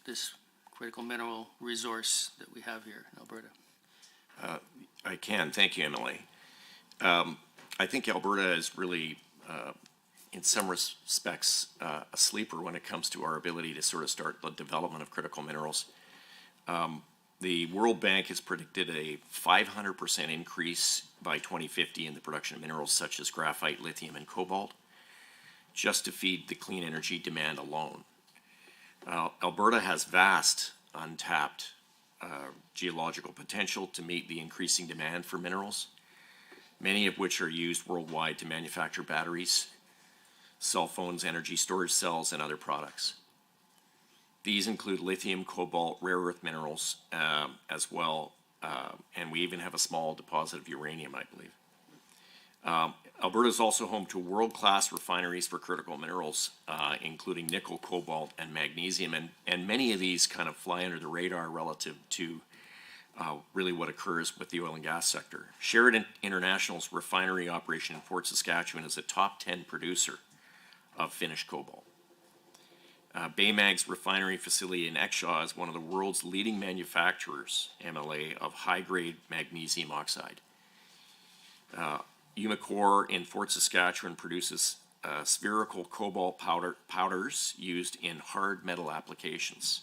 E: critical mineral resource that we have here in Alberta?
K: I can. Thank you, Emily. I think Alberta is really, in some respects, a sleeper when it comes to our ability to sort of start the development of critical minerals. The World Bank has predicted a 500% increase by 2050 in the production of minerals such as graphite, lithium, and cobalt, just to feed the clean energy demand alone. Alberta has vast, untapped geological potential to meet the increasing demand for minerals, many of which are used worldwide to manufacture batteries, cell phones, energy storage cells, and other products. These include lithium, cobalt, rare earth minerals as well, and we even have a small deposit of uranium, I believe. Alberta is also home to world-class refineries for critical minerals, including nickel, cobalt, and magnesium, and many of these kind of fly under the radar relative to really what occurs with the oil and gas sector. Sheridan International's refinery operation in Fort Saskatchewan is a top 10 producer of finished cobalt. Baymag's refinery facility in Exshaw is one of the world's leading manufacturers, MLA, of high-grade magnesium oxide. Umicore in Fort Saskatchewan produces spherical cobalt powders used in hard metal applications.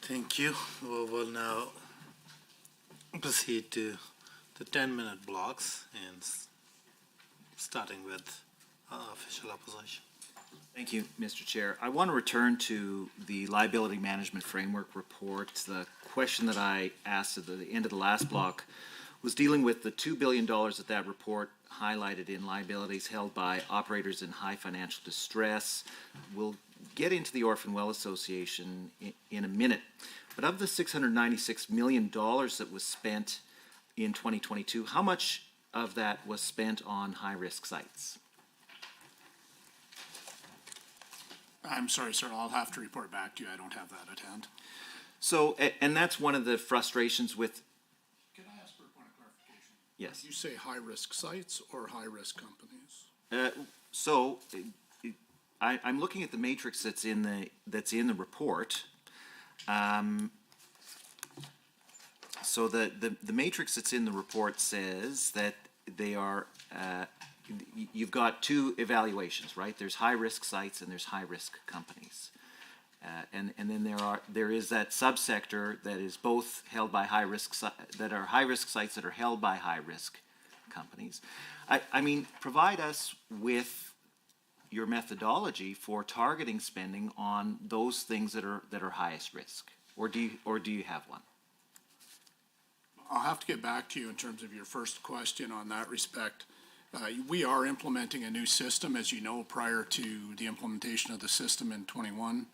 A: Thank you. We will now proceed to the 10-minute blocks, and starting with official opposition.
T: Thank you, Mr. Chair. I want to return to the Liability Management Framework Report. The question that I asked at the end of the last block was dealing with the $2 billion that report highlighted in liabilities held by operators in high financial distress. We'll get into the Orphan Well Association in a minute. But of the $696 million that was spent in 2022, how much of that was spent on high-risk sites?
M: I'm sorry, sir, I'll have to report back to you. I don't have that at hand.
T: So, and that's one of the frustrations with.
M: Can I ask for a point of clarification?
T: Yes.
M: You say high-risk sites or high-risk companies?
T: I'm looking at the matrix that's in the report. So the matrix that's in the report says that they are. You've got two evaluations, right? There's high-risk sites and there's high-risk companies. And then there is that subsector that is both held by high-risk, that are high-risk sites that are held by high-risk companies. I mean, provide us with your methodology for targeting spending on those things that are highest risk, or do you have one?
M: I'll have to get back to you in terms of your first question on that respect. We are implementing a new system, as you know. Prior to the implementation of the system in 21,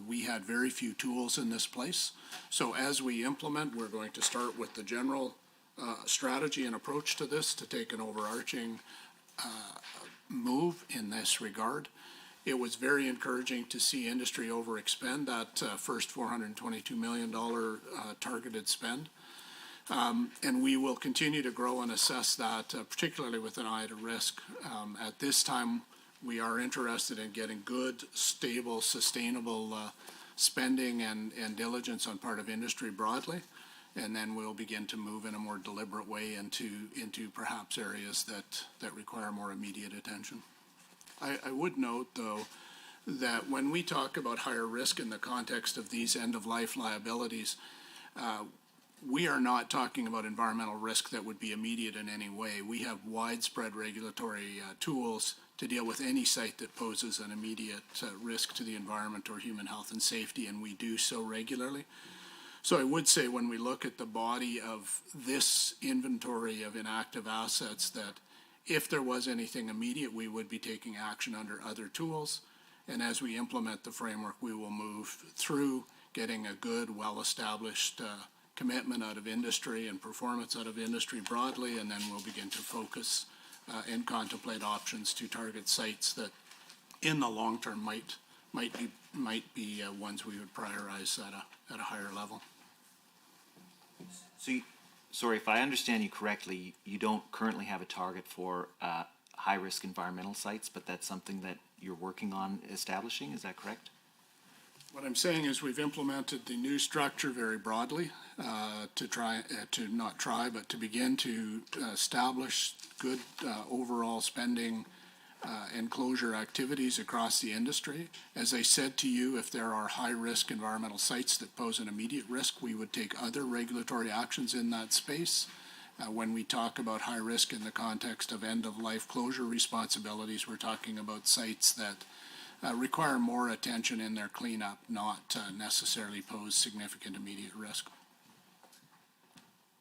M: we had very few tools in this place. So as we implement, we're going to start with the general strategy and approach to this to take an overarching move in this regard. It was very encouraging to see industry overexpend that first $422 million targeted spend. And we will continue to grow and assess that, particularly with an eye to risk. At this time, we are interested in getting good, stable, sustainable spending and diligence on part of industry broadly. And then we'll begin to move in a more deliberate way into perhaps areas that require more immediate attention. I would note, though, that when we talk about higher risk in the context of these end-of-life liabilities, we are not talking about environmental risk that would be immediate in any way. We have widespread regulatory tools to deal with any site that poses an immediate risk to the environment or human health and safety, and we do so regularly. So I would say when we look at the body of this inventory of inactive assets, that if there was anything immediate, we would be taking action under other tools. And as we implement the framework, we will move through getting a good, well-established commitment out of industry and performance out of industry broadly, and then we'll begin to focus and contemplate options to target sites that in the long term might be ones we would prioritize at a higher level.
T: So, sorry, if I understand you correctly, you don't currently have a target for high-risk environmental sites, but that's something that you're working on establishing, is that correct?
M: What I'm saying is we've implemented the new structure very broadly to begin to establish good overall spending and closure activities across the industry. As I said to you, if there are high-risk environmental sites that pose an immediate risk, we would take other regulatory actions in that space. When we talk about high risk in the context of end-of-life closure responsibilities, we're talking about sites that require more attention in their cleanup, not necessarily pose significant immediate risk.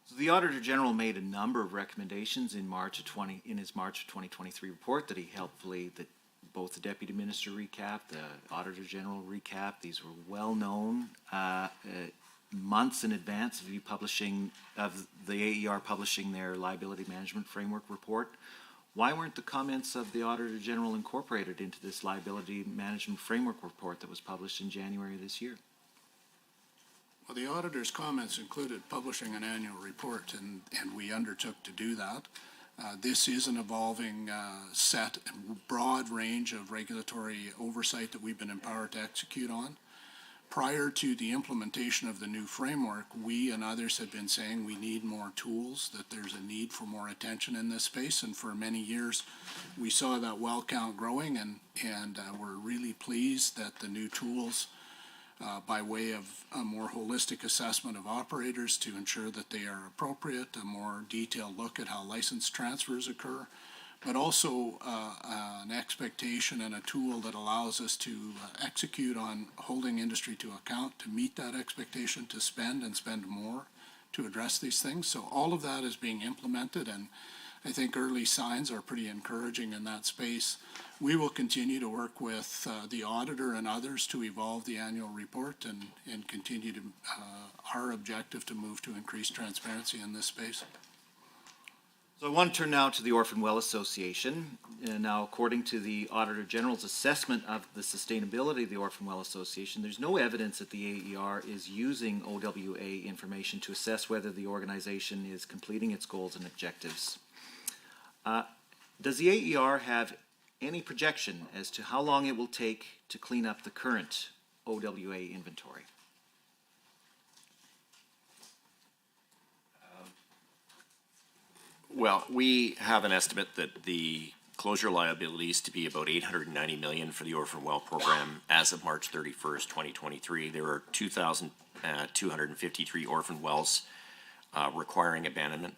T: So the Auditor General made a number of recommendations in his March of 2023 report that that both the Deputy Minister recapped, the Auditor General recapped. These were well known months in advance of the AER publishing their Liability Management Framework report. Why weren't the comments of the Auditor General incorporated into this Liability Management Framework report that was published in January of this year?
M: Well, the auditor's comments included publishing an annual report, and we undertook to do that. This is an evolving set and broad range of regulatory oversight that we've been empowered to execute on. Prior to the implementation of the new framework, we and others had been saying we need more tools, that there's a need for more attention in this space, and for many years we saw that well count growing, and we're really pleased that the new tools, by way of a more holistic assessment of operators to ensure that they are appropriate, a more detailed look at how license transfers occur, but also an expectation and a tool that allows us to execute on holding industry to account, to meet that expectation, to spend and spend more to address these things. So all of that is being implemented, and I think early signs are pretty encouraging in that space. We will continue to work with the auditor and others to evolve the annual report and continue to our objective to move to increase transparency in this space.
T: So I want to turn now to the Orphan Well Association. And now, according to the Auditor General's assessment of the sustainability of the Orphan Well Association, there's no evidence that the AER is using OWA information to assess whether the organization is completing its goals and objectives. Does the AER have any projection as to how long it will take to clean up the current OWA inventory?
K: Well, we have an estimate that the closure liabilities to be about $890 million for the Orphan Well program as of March 31st, 2023. There are 2,253 orphan wells requiring abandonment.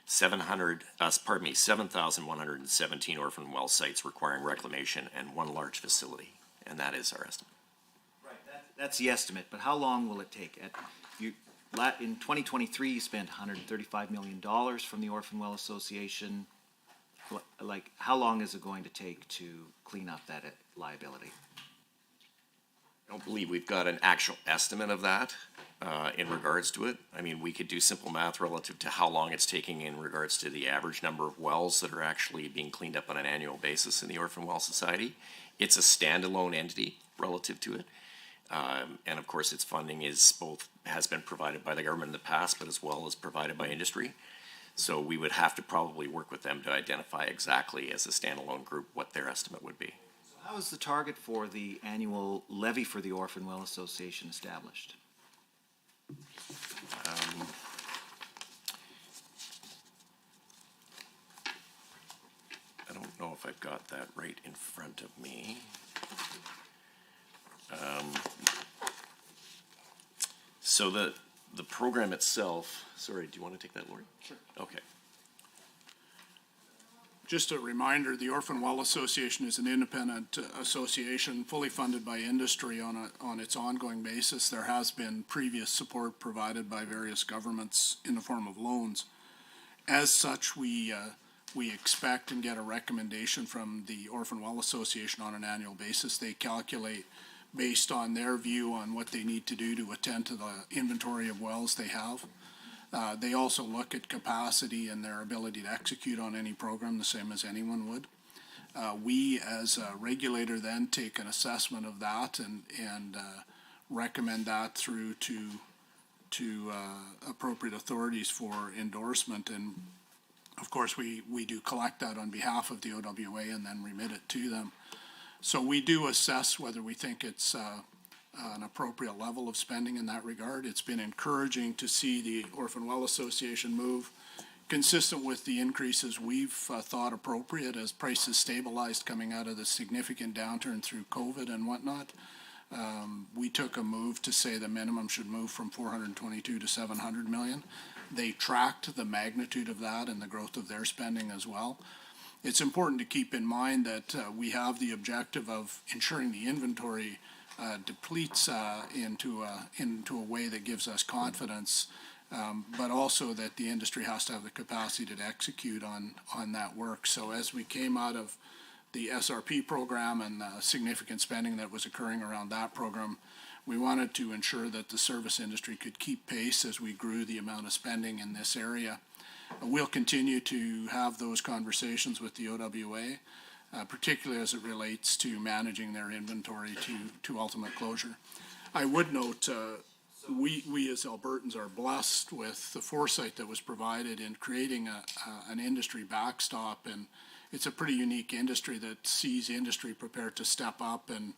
K: 7,117 orphan well sites requiring reclamation, and one large facility, and that is our estimate.
T: Right, that's the estimate, but how long will it take? In 2023, you spent $135 million from the Orphan Well Association. Like, how long is it going to take to clean up that liability?
K: I don't believe we've got an actual estimate of that in regards to it. I mean, we could do simple math relative to how long it's taking in regards to the average number of wells that are actually being cleaned up on an annual basis in the Orphan Well Society. It's a standalone entity relative to it. And of course, its funding has been provided by the government in the past, but as well as provided by industry. So we would have to probably work with them to identify exactly as a standalone group what their estimate would be.
T: How is the target for the annual levy for the Orphan Well Association established?
K: I don't know if I've got that right in front of me. So the program itself, sorry, do you want to take that, Lori? Sure. Okay.
M: Just a reminder, the Orphan Well Association is an independent association fully funded by industry on its ongoing basis. There has been previous support provided by various governments in the form of loans. As such, we expect and get a recommendation from the Orphan Well Association on an annual basis. They calculate based on their view on what they need to do to attend to the inventory of wells they have. They also look at capacity and their ability to execute on any program the same as anyone would. We, as a regulator, then take an assessment of that and recommend that through to appropriate authorities for endorsement. And of course, we do collect that on behalf of the OWA and then remit it to them. So we do assess whether we think it's an appropriate level of spending in that regard. It's been encouraging to see the Orphan Well Association move consistent with the increases we've thought appropriate as prices stabilized coming out of the significant downturn through COVID and whatnot. We took a move to say the minimum should move from 422 to 700 million. They tracked the magnitude of that and the growth of their spending as well. It's important to keep in mind that we have the objective of ensuring the inventory depletes into a way that gives us confidence, but also that the industry has to have the capacity to execute on that work. So as we came out of the SRP program and significant spending that was occurring around that program, we wanted to ensure that the service industry could keep pace as we grew the amount of spending in this area. We'll continue to have those conversations with the OWA, particularly as it relates to managing their inventory to ultimate closure. I would note we as Albertans are blessed with the foresight that was provided in creating an industry backstop, and it's a pretty unique industry that sees industry prepared to step up and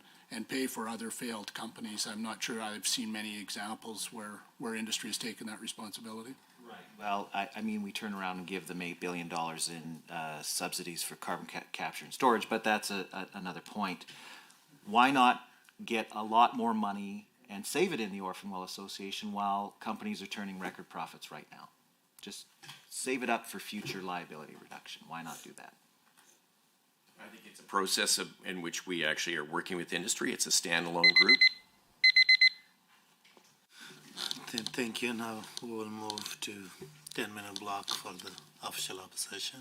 M: pay for other failed companies. I'm not sure I've seen many examples where industry has taken that responsibility.
T: Right. Well, I mean, we turn around and give them $8 billion in subsidies for carbon capture and storage, but that's another point. Why not get a lot more money and save it in the Orphan Well Association while companies are turning record profits right now? Just save it up for future liability reduction. Why not do that?
K: I think it's a process in which we actually are working with industry. It's a standalone group.
A: Thank you. Now we will move to 10-minute block for the official opposition.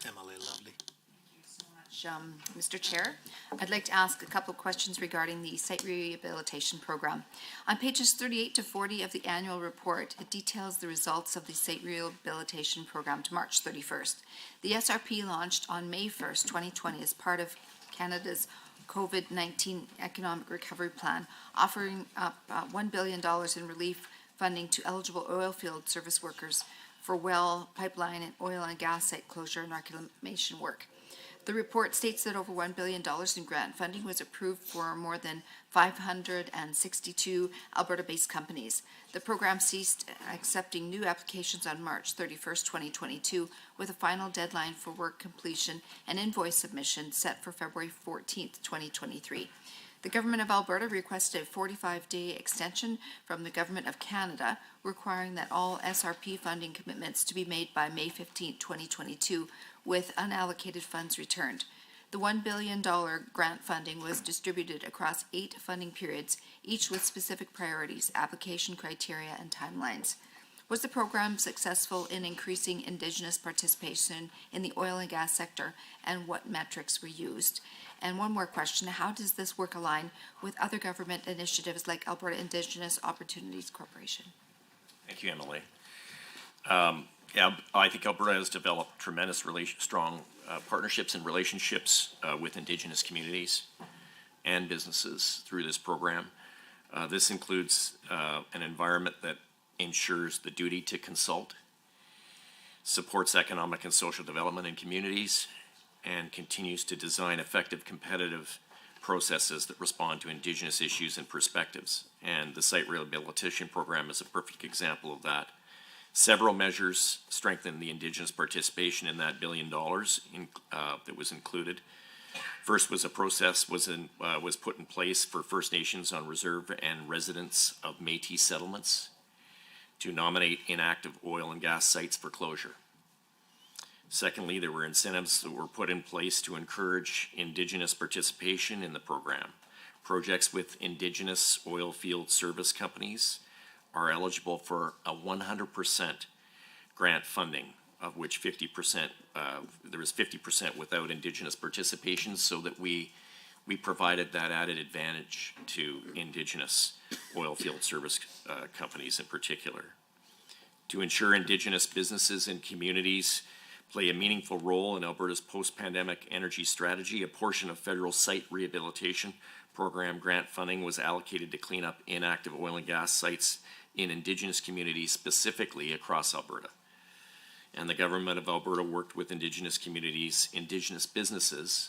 A: MLA Lovely.
F: Mr. Chair, I'd like to ask a couple of questions regarding the site rehabilitation program. On pages 38 to 40 of the annual report, it details the results of the site rehabilitation program to March 31st. The SRP launched on May 1st, 2020 as part of Canada's COVID-19 economic recovery plan, offering up $1 billion in relief funding to eligible oil field service workers for well, pipeline, and oil and gas site closure and reclamation work. The report states that over $1 billion in grant funding was approved for more than 562 Alberta-based companies. The program ceased accepting new applications on March 31st, 2022, with a final deadline for work completion and invoice submission set for February 14th, 2023. The Government of Alberta requested a 45-day extension from the Government of Canada, requiring that all SRP funding commitments to be made by May 15, 2022, with unallocated funds returned. The $1 billion grant funding was distributed across 8 funding periods, each with specific priorities, application criteria, and timelines. Was the program successful in increasing Indigenous participation in the oil and gas sector, and what metrics were used? And one more question, how does this work align with other government initiatives like Alberta Indigenous Opportunities Corporation?
K: Thank you, Emily. Yeah, I think Alberta has developed tremendous strong partnerships and relationships with Indigenous communities and businesses through this program. This includes an environment that ensures the duty to consult, supports economic and social development in communities, and continues to design effective competitive processes that respond to Indigenous issues and perspectives. And the site rehabilitation program is a perfect example of that. Several measures strengthen the Indigenous participation in that $1 billion that was included. First was a process was put in place for First Nations on reserve and residents of Métis settlements to nominate inactive oil and gas sites for closure. Secondly, there were incentives that were put in place to encourage Indigenous participation in the program. Projects with Indigenous oil field service companies are eligible for a 100% grant funding, of which 50%, there was 50% without Indigenous participation, so that we provided that added advantage to Indigenous oil field service companies in particular. To ensure Indigenous businesses and communities play a meaningful role in Alberta's post-pandemic energy strategy, a portion of federal site rehabilitation program grant funding was allocated to clean up inactive oil and gas sites in Indigenous communities, specifically across Alberta. And the Government of Alberta worked with Indigenous communities, Indigenous businesses,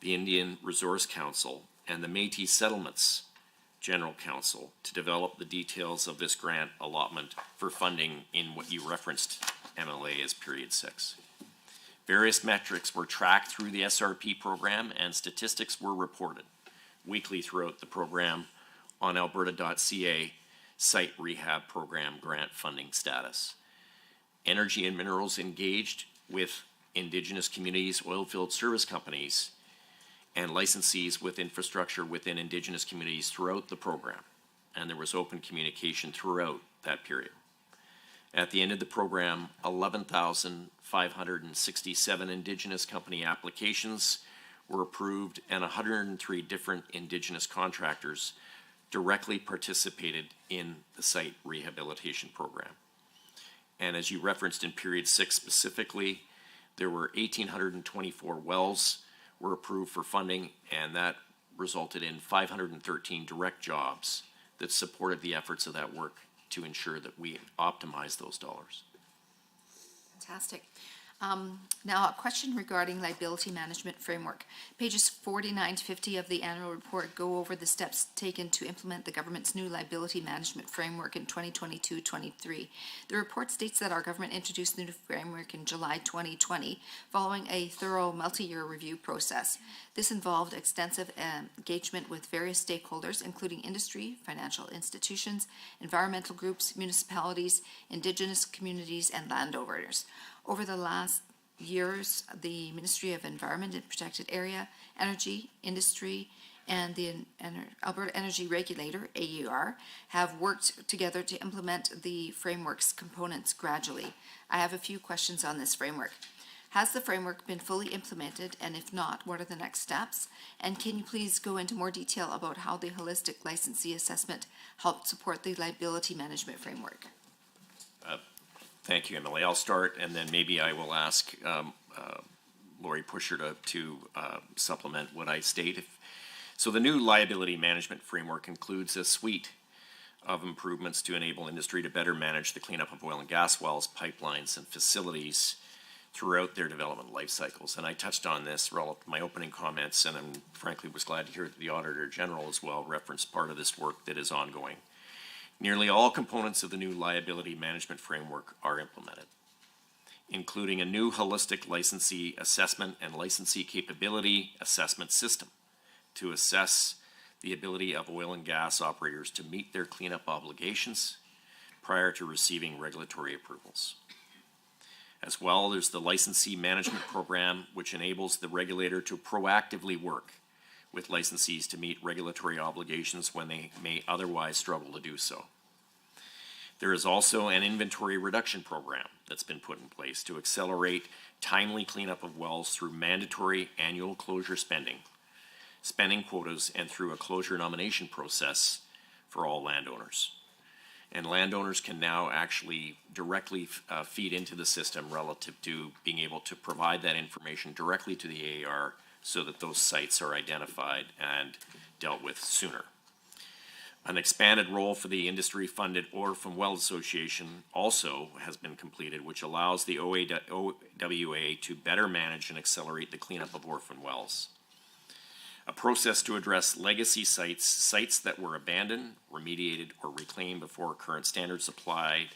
K: the Indian Resource Council, and the Métis Settlements General Council to develop the details of this grant allotment for funding in what you referenced, MLA, as Period 6. Various metrics were tracked through the SRP program, and statistics were reported weekly throughout the program on alberta.ca site rehab program grant funding status. Energy and Minerals engaged with Indigenous communities, oilfield service companies, and licensees with infrastructure within Indigenous communities throughout the program, and there was open communication throughout that period. At the end of the program, 11,567 Indigenous company applications were approved, and 103 different Indigenous contractors directly participated in the site rehabilitation program. And as you referenced in Period 6 specifically, there were 1,824 wells were approved for funding, and that resulted in 513 direct jobs that supported the efforts of that work to ensure that we optimize those dollars.
F: Fantastic. Now, a question regarding liability management framework. Pages 49 to 50 of the annual report go over the steps taken to implement the government's new liability management framework in 2022-23. The report states that our government introduced the new framework in July 2020, following a thorough multi-year review process. This involved extensive engagement with various stakeholders, including industry, financial institutions, environmental groups, municipalities, Indigenous communities, and landowners. Over the last years, the Ministry of Environment and Protected Area, Energy, Industry, and the Alberta Energy Regulator, AER, have worked together to implement the framework's components gradually. I have a few questions on this framework. Has the framework been fully implemented, and if not, what are the next steps? And can you please go into more detail about how the holistic licensee assessment helped support the liability management framework?
K: Thank you, Emily. I'll start, and then maybe I will ask Lori Pusher to supplement what I state. So the new liability management framework includes a suite of improvements to enable industry to better manage the cleanup of oil and gas wells, pipelines, and facilities throughout their development life cycles. And I touched on this relative to my opening comments, and I'm frankly was glad to hear that the Auditor General as well referenced part of this work that is ongoing. Nearly all components of the new liability management framework are implemented, including a new holistic licensee assessment and licensee capability assessment system to assess the ability of oil and gas operators to meet their cleanup obligations prior to receiving regulatory approvals. As well, there's the licensee management program, which enables the regulator to proactively work with licensees to meet regulatory obligations when they may otherwise struggle to do so. There is also an inventory reduction program that's been put in place to accelerate timely cleanup of wells through mandatory annual closure spending quotas, and through a closure nomination process for all landowners. And landowners can now actually directly feed into the system relative to being able to provide that information directly to the AAR so that those sites are identified and dealt with sooner. An expanded role for the industry-funded Orphan Well Association also has been completed, which allows the OWA to better manage and accelerate the cleanup of orphan wells. A process to address legacy sites that were abandoned, remediated, or reclaimed before current standards applied,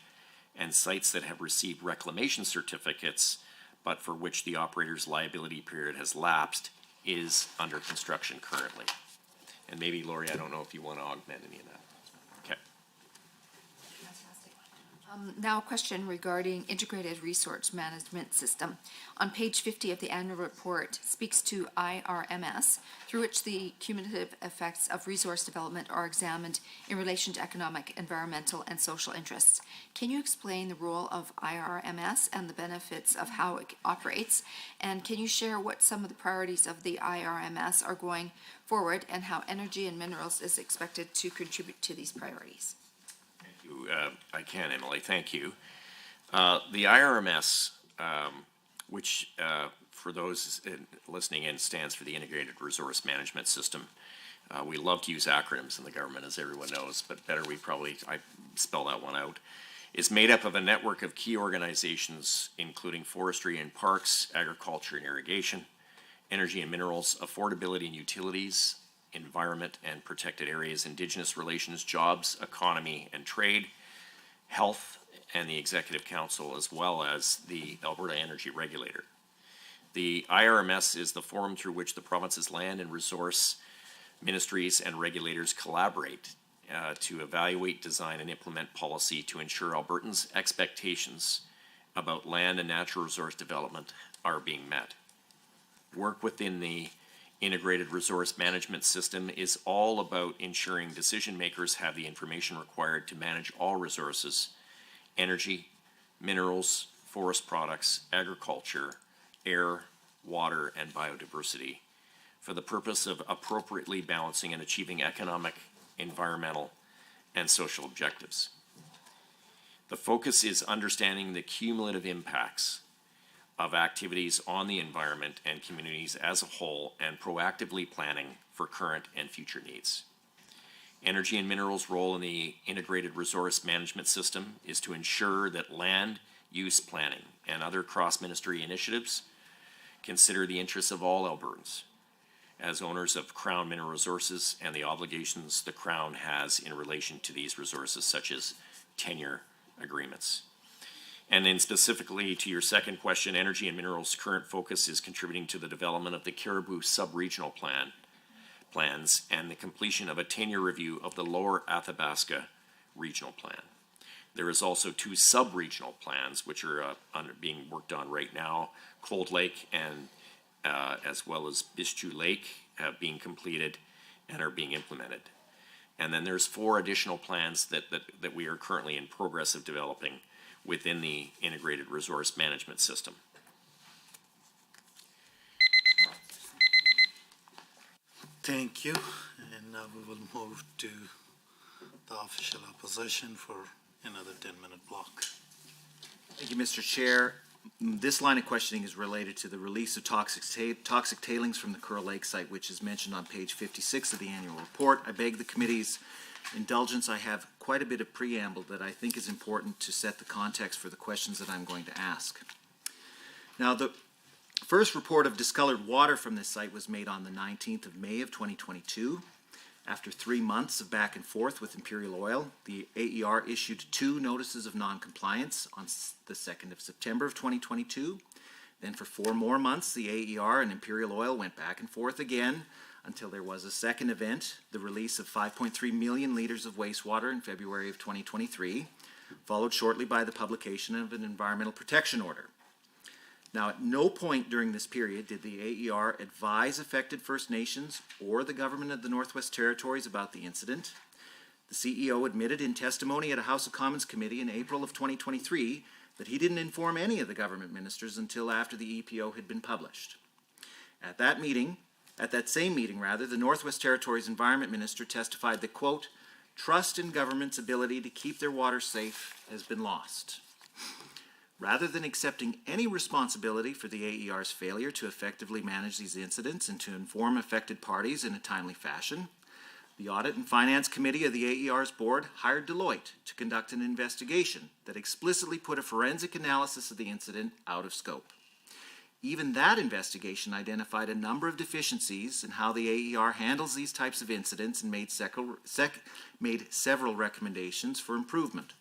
K: and sites that have received reclamation certificates, but for which the operator's liability period has lapsed, is under construction currently. And maybe, Lori, I don't know if you want to augment any of that. Okay.
F: Now a question regarding integrated resource management system. On page 50 of the annual report speaks to IRMS, through which the cumulative effects of resource development are examined in relation to economic, environmental, and social interests. Can you explain the role of IRMS and the benefits of how it operates? And can you share what some of the priorities of the IRMS are going forward, and how Energy and Minerals is expected to contribute to these priorities?
K: I can, Emily, thank you. The IRMS, which for those listening in stands for the Integrated Resource Management System. We love to use acronyms in the government, as everyone knows, but better I spell that one out, is made up of a network of key organizations, including forestry and parks, agriculture and irrigation, energy and minerals, affordability and utilities, environment and protected areas, indigenous relations, jobs, economy and trade, health, and the Executive Council, as well as the Alberta Energy Regulator. The IRMS is the forum through which the province's land and resource ministries and regulators collaborate to evaluate, design, and implement policy to ensure Albertans' expectations about land and natural resource development are being met. Work within the Integrated Resource Management System is all about ensuring decision makers have the information required to manage all resources: energy, minerals, forest products, agriculture, air, water, and biodiversity, for the purpose of appropriately balancing and achieving economic, environmental, and social objectives. The focus is understanding the cumulative impacts of activities on the environment and communities as a whole, and proactively planning for current and future needs. Energy and Minerals' role in the Integrated Resource Management System is to ensure that land use planning and other cross-ministry initiatives consider the interests of all Albertans as owners of Crown mineral resources and the obligations the Crown has in relation to these resources, such as tenure agreements. And then specifically to your second question, Energy and Minerals' current focus is contributing to the development of the Caribou sub-regional plans and the completion of a 10-year review of the Lower Athabasca Regional Plan. There is also two sub-regional plans, which are being worked on right now, Cold Lake and as well as Bistu Lake being completed and are being implemented. And then there's 4 additional plans that we are currently in progress of developing within the Integrated Resource Management System.
A: Thank you, and now we will move to the official opposition for another 10-minute block.
T: Thank you, Mr. Chair. This line of questioning is related to the release of toxic tailings from the Curl Lake site, which is mentioned on page 56 of the annual report. I beg the committee's indulgence. I have quite a bit of preamble that I think is important to set the context for the questions that I'm going to ask. Now, the first report of discolored water from this site was made on the 19th of May of 2022. After 3 months of back and forth with Imperial Oil, the AER issued 2 notices of non-compliance on the 2nd of September of 2022. Then for 4 more months, the AER and Imperial Oil went back and forth again until there was a second event, the release of 5.3 million liters of wastewater in February of 2023, followed shortly by the publication of an environmental protection order. Now, at no point during this period did the AER advise affected First Nations or the government of the Northwest Territories about the incident. The CEO admitted in testimony at a House of Commons committee in April of 2023 that he didn't inform any of the government ministers until after the EPO had been published. At that same meeting, the Northwest Territories Environment Minister testified that, quote, trust in government's ability to keep their water safe has been lost. Rather than accepting any responsibility for the AER's failure to effectively manage these incidents and to inform affected parties in a timely fashion, the Audit and Finance Committee of the AER's board hired Deloitte to conduct an investigation that explicitly put a forensic analysis of the incident out of scope. Even that investigation identified a number of deficiencies in how the AER handles these types of incidents and made several recommendations for improvement.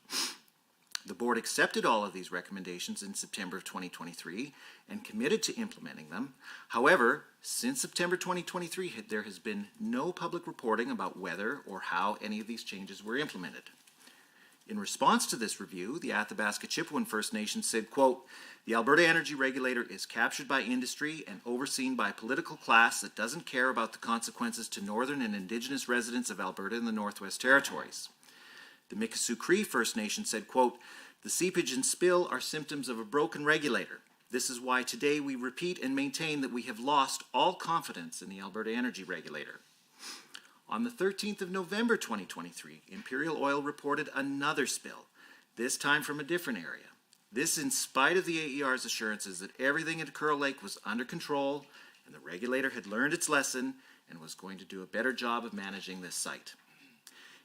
T: The board accepted all of these recommendations in September of 2023 and committed to implementing them. However, since September 2023, there has been no public reporting about whether or how any of these changes were implemented. In response to this review, the Athabasca Chipewyan First Nation said, quote, the Alberta Energy Regulator is captured by industry and overseen by a political class that doesn't care about the consequences to Northern and Indigenous residents of Alberta and the Northwest Territories. The Mikisew Cree First Nation said, quote, the seepage and spill are symptoms of a broken regulator. This is why today we repeat and maintain that we have lost all confidence in the Alberta Energy Regulator. On the 13th of November 2023, Imperial Oil reported another spill, this time from a different area. This in spite of the AER's assurances that everything at Curl Lake was under control and the regulator had learned its lesson and was going to do a better job of managing this site.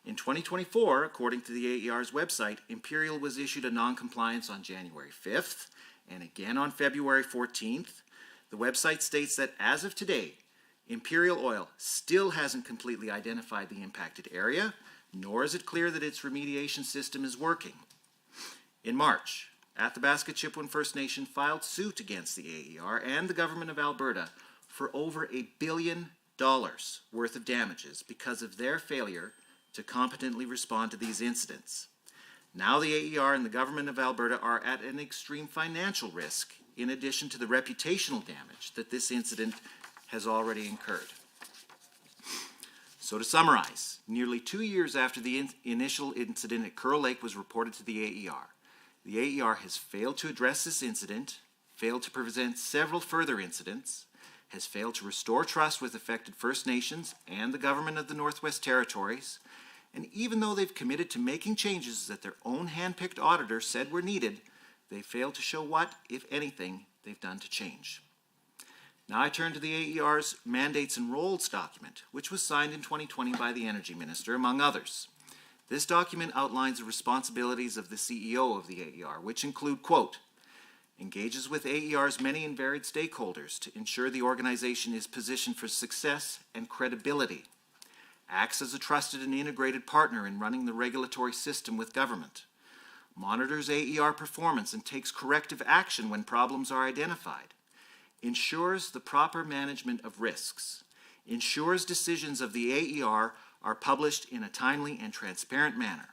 T: In 2024, according to the AER's website, Imperial was issued a non-compliance on January 5th and again on February 14th. The website states that as of today, Imperial Oil still hasn't completely identified the impacted area, nor is it clear that its remediation system is working. In March, Athabasca Chipewyan First Nation filed suit against the AER and the Government of Alberta for over $1 billion worth of damages because of their failure to competently respond to these incidents. Now the AER and the Government of Alberta are at an extreme financial risk in addition to the reputational damage that this incident has already incurred. So to summarize, nearly 2 years after the initial incident at Curl Lake was reported to the AER has failed to address this incident, failed to prevent several further incidents, has failed to restore trust with affected First Nations and the Government of the Northwest Territories, and even though they've committed to making changes that their own hand-picked auditor said were needed, they failed to show what, if anything, they've done to change. Now I turn to the AER's Mandates and Roles document, which was signed in 2020 by the Energy Minister, among others. This document outlines the responsibilities of the CEO of the AER, which include, quote, engages with AER's many and varied stakeholders to ensure the organization is positioned for success and credibility, acts as a trusted and integrated partner in running the regulatory system with government, monitors AER performance and takes corrective action when problems are identified, ensures the proper management of risks, ensures decisions of the AER are published in a timely and transparent manner,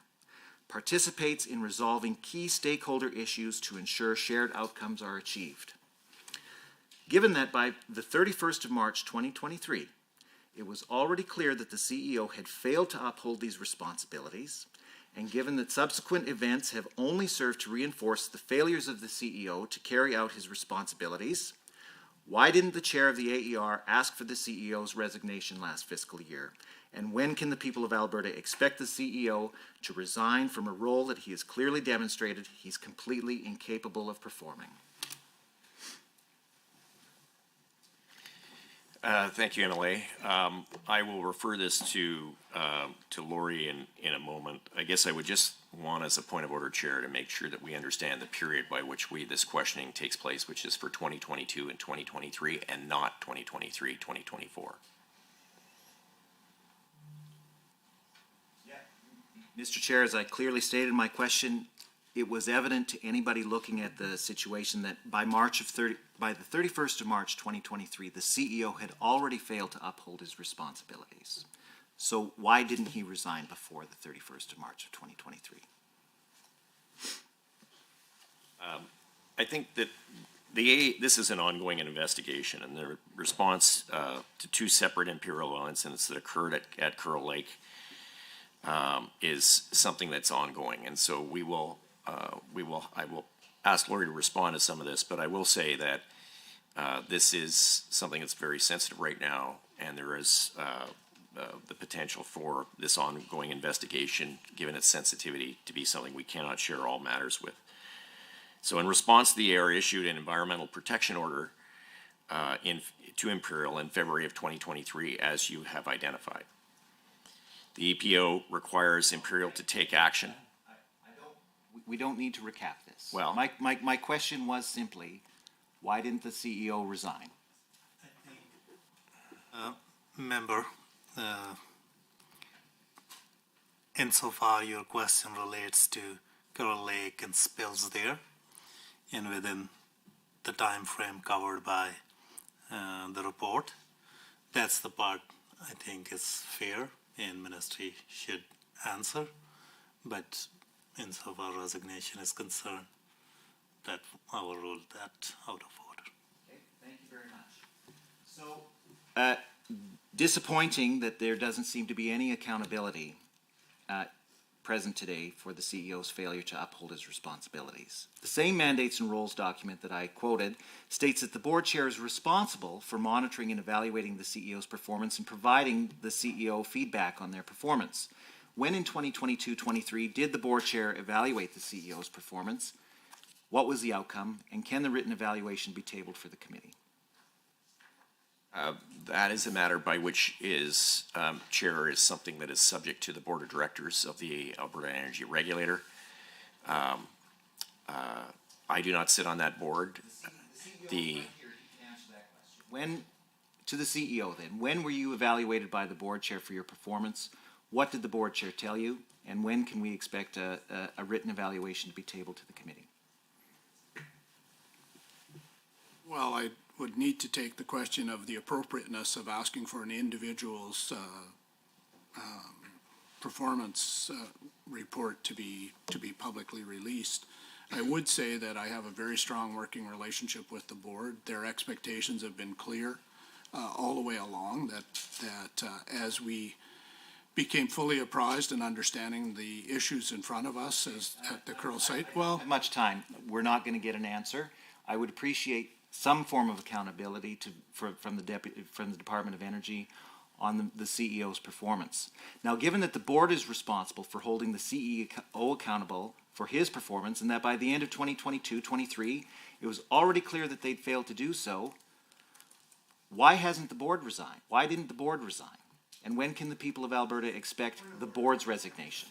T: participates in resolving key stakeholder issues to ensure shared outcomes are achieved. Given that by the 31st of March 2023, it was already clear that the CEO had failed to uphold these responsibilities, and given that subsequent events have only served to reinforce the failures of the CEO to carry out his responsibilities, why didn't the chair of the AER ask for the CEO's resignation last fiscal year? And when can the people of Alberta expect the CEO to resign from a role that he has clearly demonstrated he's completely incapable of performing?
K: Thank you, MLA. I will refer this to Lori in a moment. I guess I would just want, as a point of order, Chair, to make sure that we understand the period by which this questioning takes place, which is for 2022 and 2023, and not 2023, 2024.
T: Mr. Chair, as I clearly stated in my question, it was evident to anybody looking at the situation that by the 31st of March 2023, the CEO had already failed to uphold his responsibilities. So why didn't he resign before the 31st of March of 2023?
K: I think that this is an ongoing investigation, and the response to two separate imperial law incidents that occurred at Curl Lake is something that's ongoing, and so I will ask Lori to respond to some of this, but I will say that this is something that's very sensitive right now, and there is the potential for this ongoing investigation, given its sensitivity, to be something we cannot share all matters with. So in response to the AER issued an environmental protection order to Imperial in February of 2023, as you have identified. The EPO requires Imperial to take action.
T: We don't need to recap this.
K: Well,
T: my question was simply, why didn't the CEO resign?
A: Member, insofar your question relates to Curl Lake and spills there, and within the time frame covered by the report, that's the part I think is fair and ministry should answer. But insofar resignation is concerned, that I will rule that out of order.
T: Okay, thank you very much. So, disappointing that there doesn't seem to be any accountability present today for the CEO's failure to uphold his responsibilities. The same mandates and roles document that I quoted states that the board chair is responsible for monitoring and evaluating the CEO's performance and providing the CEO feedback on their performance. When in 2022-23 did the board chair evaluate the CEO's performance? What was the outcome? And can the written evaluation be tabled for the committee?
K: That is a matter by which Chair is something that is subject to the Board of Directors of the Alberta Energy Regulator. I do not sit on that board.
T: When, to the CEO then, when were you evaluated by the board chair for your performance? What did the board chair tell you? And when can we expect a written evaluation to be tabled to the committee?
M: Well, I would need to take the question of the appropriateness of asking for an individual's performance report to be publicly released. I would say that I have a very strong working relationship with the board. Their expectations have been clear all the way along, that as we became fully apprised and understanding the issues in front of us at the Curl site. Well,
T: much time. We're not going to get an answer. I would appreciate some form of accountability from the Department of Energy on the CEO's performance. Now, given that the board is responsible for holding the CEO accountable for his performance, and that by the end of 2022-23, it was already clear that they'd failed to do so, why hasn't the board resigned? Why didn't the board resign? And when can the people of Alberta expect the board's resignation?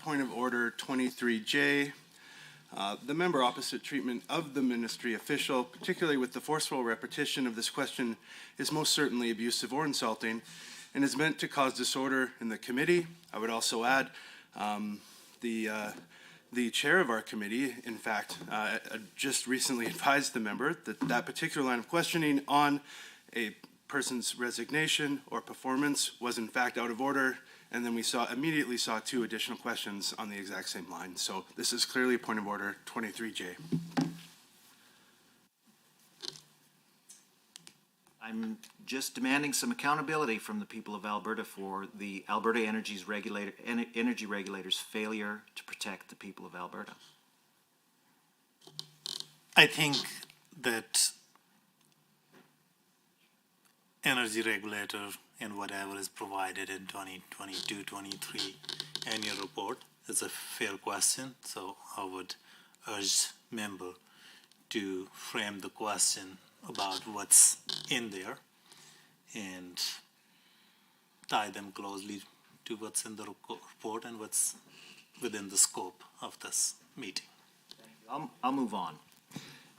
D: Point of order 23J. The member opposite treatment of the ministry official, particularly with the forceful repetition of this question, is most certainly abusive or insulting and is meant to cause disorder in the committee. I would also add the chair of our committee, in fact, just recently advised the member that that particular line of questioning on a person's resignation or performance was in fact out of order And then we immediately saw 2 additional questions on the exact same line. So this is clearly a point of order 23J.
T: I'm just demanding some accountability from the people of Alberta for the Alberta energy regulator's failure to protect the people of Alberta.
A: I think that energy regulator and whatever is provided in 2022-23 annual report is a fair question. So I would urge member to frame the question about what's in there and tie them closely to what's in the report and what's within the scope of this meeting.
T: I'll move on.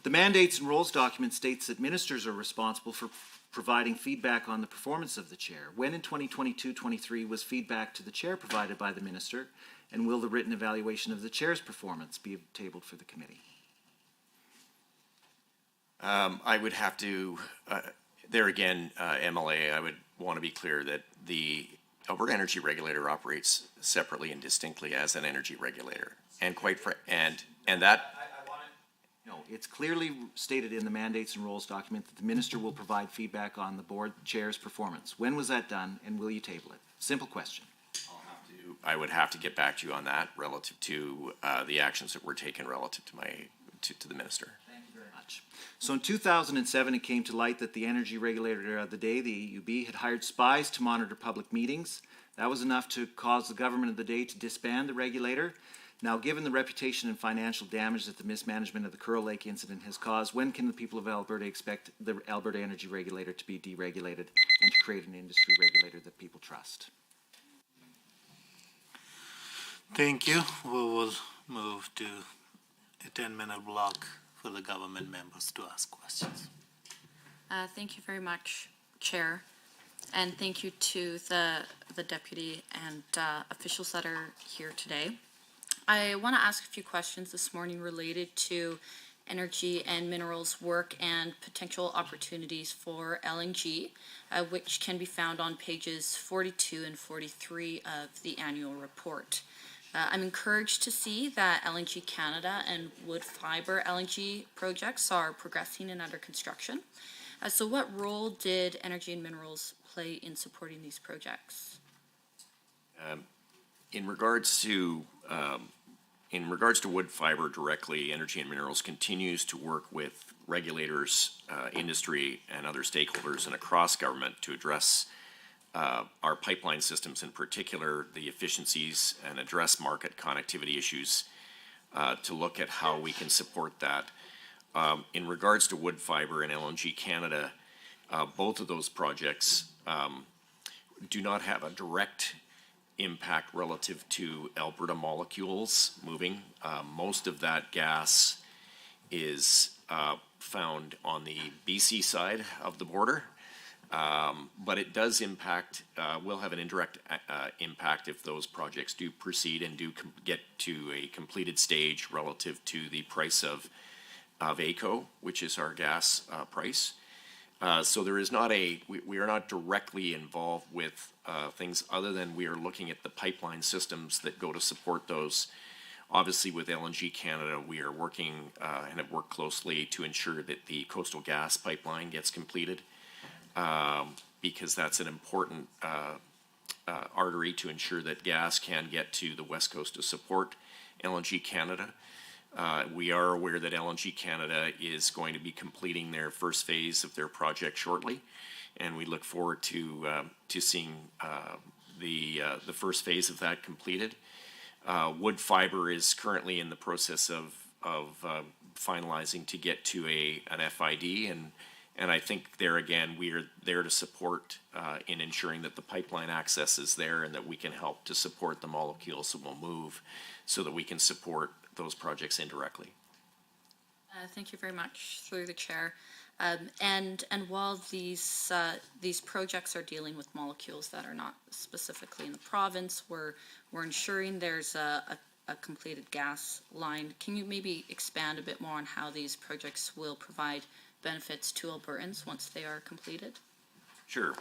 T: The mandates and roles document states that ministers are responsible for providing feedback on the performance of the chair. When in 2022-23 was feedback to the chair provided by the minister, and will the written evaluation of the chair's performance be tabled for the committee?
K: I would have to, there again, MLA, I would want to be clear that the Alberta Energy Regulator operates separately and distinctly as an energy regulator. And that...
T: No, it's clearly stated in the mandates and roles document that the minister will provide feedback on the board chair's performance. When was that done, and will you table it? Simple question.
K: I would have to get back to you on that relative to the actions that were taken relative to the minister.
T: Thank you very much. So in 2007, it came to light that the energy regulator of the day, the AUB, had hired spies to monitor public meetings. That was enough to cause the government of the day to disband the regulator. Now, given the reputation and financial damage that the mismanagement of the Curl Lake incident has caused, when can the people of Alberta expect the Alberta Energy Regulator to be deregulated and to create an industry regulator that people trust?
A: Thank you. We will move to a 10-minute block for the government members to ask questions.
G: Thank you very much, Chair. And thank you to the deputy and officials that are here today. I want to ask a few questions this morning related to energy and minerals work and potential opportunities for LNG, which can be found on pages 42 and 43 of the annual report. I'm encouraged to see that LNG Canada and wood fiber LNG projects are progressing and under construction. So what role did energy and minerals play in supporting these projects?
K: In regards to wood fiber directly, Energy and Minerals continues to work with regulators, industry, and other stakeholders and across government to address our pipeline systems, in particular the efficiencies, and address market connectivity issues to look at how we can support that. In regards to wood fiber and LNG Canada, both of those projects do not have a direct impact relative to Alberta molecules moving. Most of that gas is found on the BC side of the border, but it does impact, will have an indirect impact if those projects do proceed and do get to a completed stage relative to the price of AECO, which is our gas price. So there is not we are not directly involved with things other than we are looking at the pipeline systems that go to support those. Obviously with LNG Canada, we are working and have worked closely to ensure that the Coastal Gas Pipeline gets completed because that's an important artery to ensure that gas can get to the West Coast to support LNG Canada. We are aware that LNG Canada is going to be completing their first phase of their project shortly, and we look forward to seeing the first phase of that completed. Wood fiber is currently in the process of finalizing to get to an FID, and I think there again we are there to support in ensuring that the pipeline access is there and that we can help to support the molecules that will move, so that we can support those projects indirectly.
G: Thank you very much, through the chair. And while these projects are dealing with molecules that are not specifically in the province, we're ensuring there's a completed gas line. Can you maybe expand a bit more on how these projects will provide benefits to Albertans once they are completed?
K: Sure.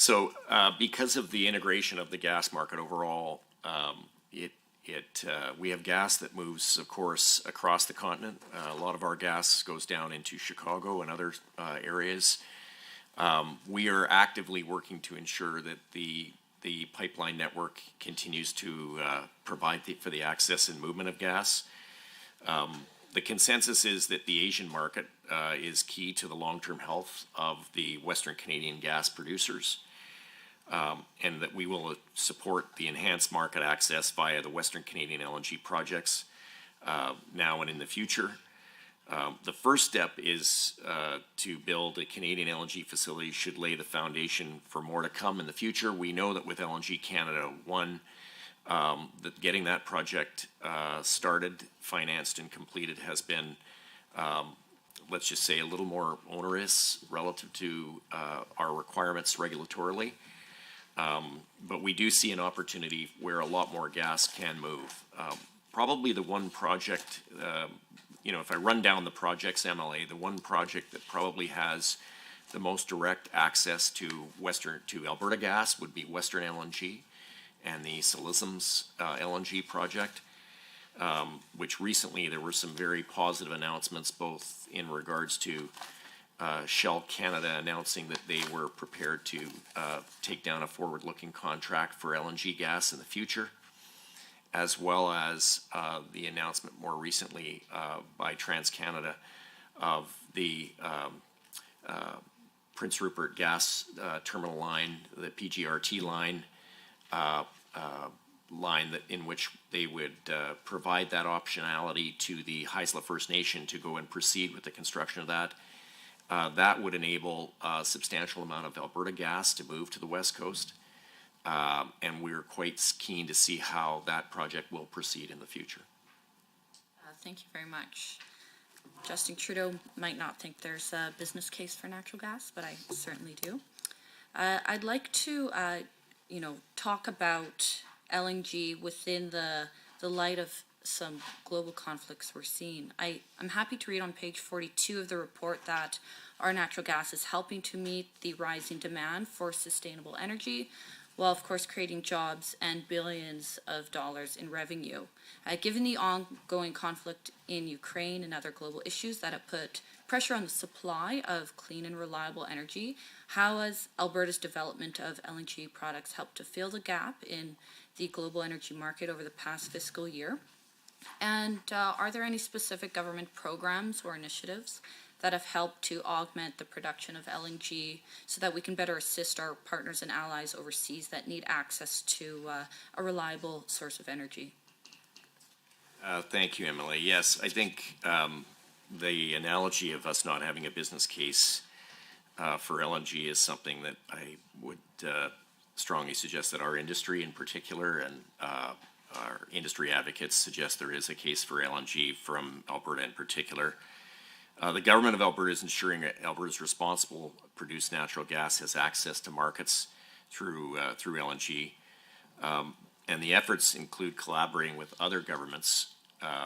K: So because of the integration of the gas market overall, we have gas that moves, of course, across the continent. A lot of our gas goes down into Chicago and other areas. We are actively working to ensure that the pipeline network continues to provide for the access and movement of gas. The consensus is that the Asian market is key to the long-term health of the Western Canadian gas producers, and that we will support the enhanced market access via the Western Canadian LNG projects now and in the future. The first step is to build a Canadian LNG facility should lay the foundation for more to come in the future. We know that with LNG Canada 1, that getting that project started, financed, and completed has been, let's just say, a little more onerous relative to our requirements regulatorily. But we do see an opportunity where a lot more gas can move. Probably the one project, if I run down the projects, MLA, the one project that probably has the most direct access to Alberta gas would be Western LNG and the Silesums LNG project, which recently there were some very positive announcements, both in regards to Shell Canada announcing that they were prepared to take down a forward-looking contract for LNG gas in the future, as well as the announcement more recently by TransCanada of the Prince Rupert gas terminal line, the PGRT line, in which they would provide that optionality to the Haisla First Nation to go and proceed with the construction of that. That would enable a substantial amount of Alberta gas to move to the West Coast. And we're quite keen to see how that project will proceed in the future.
G: Thank you very much. Justin Trudeau might not think there's a business case for natural gas, but I certainly do. I'd like to, talk about LNG within the light of some global conflicts we're seeing. I'm happy to read on page 42 of the report that our natural gas is helping to meet the rising demand for sustainable energy, while of course creating jobs and billions of dollars in revenue. Given the ongoing conflict in Ukraine and other global issues that have put pressure on the supply of clean and reliable energy, how has Alberta's development of LNG products helped to fill the gap in the global energy market over the past fiscal year? And are there any specific government programs or initiatives that have helped to augment the production of LNG so that we can better assist our partners and allies overseas that need access to a reliable source of energy?
K: Thank you, Emily. Yes, I think the analogy of us not having a business case for LNG is something that I would strongly suggest that our industry in particular and our industry advocates suggest there is a case for LNG from Alberta in particular. The government of Alberta is ensuring that Alberta's responsible produced natural gas has access to markets through LNG. And the efforts include collaborating with other governments,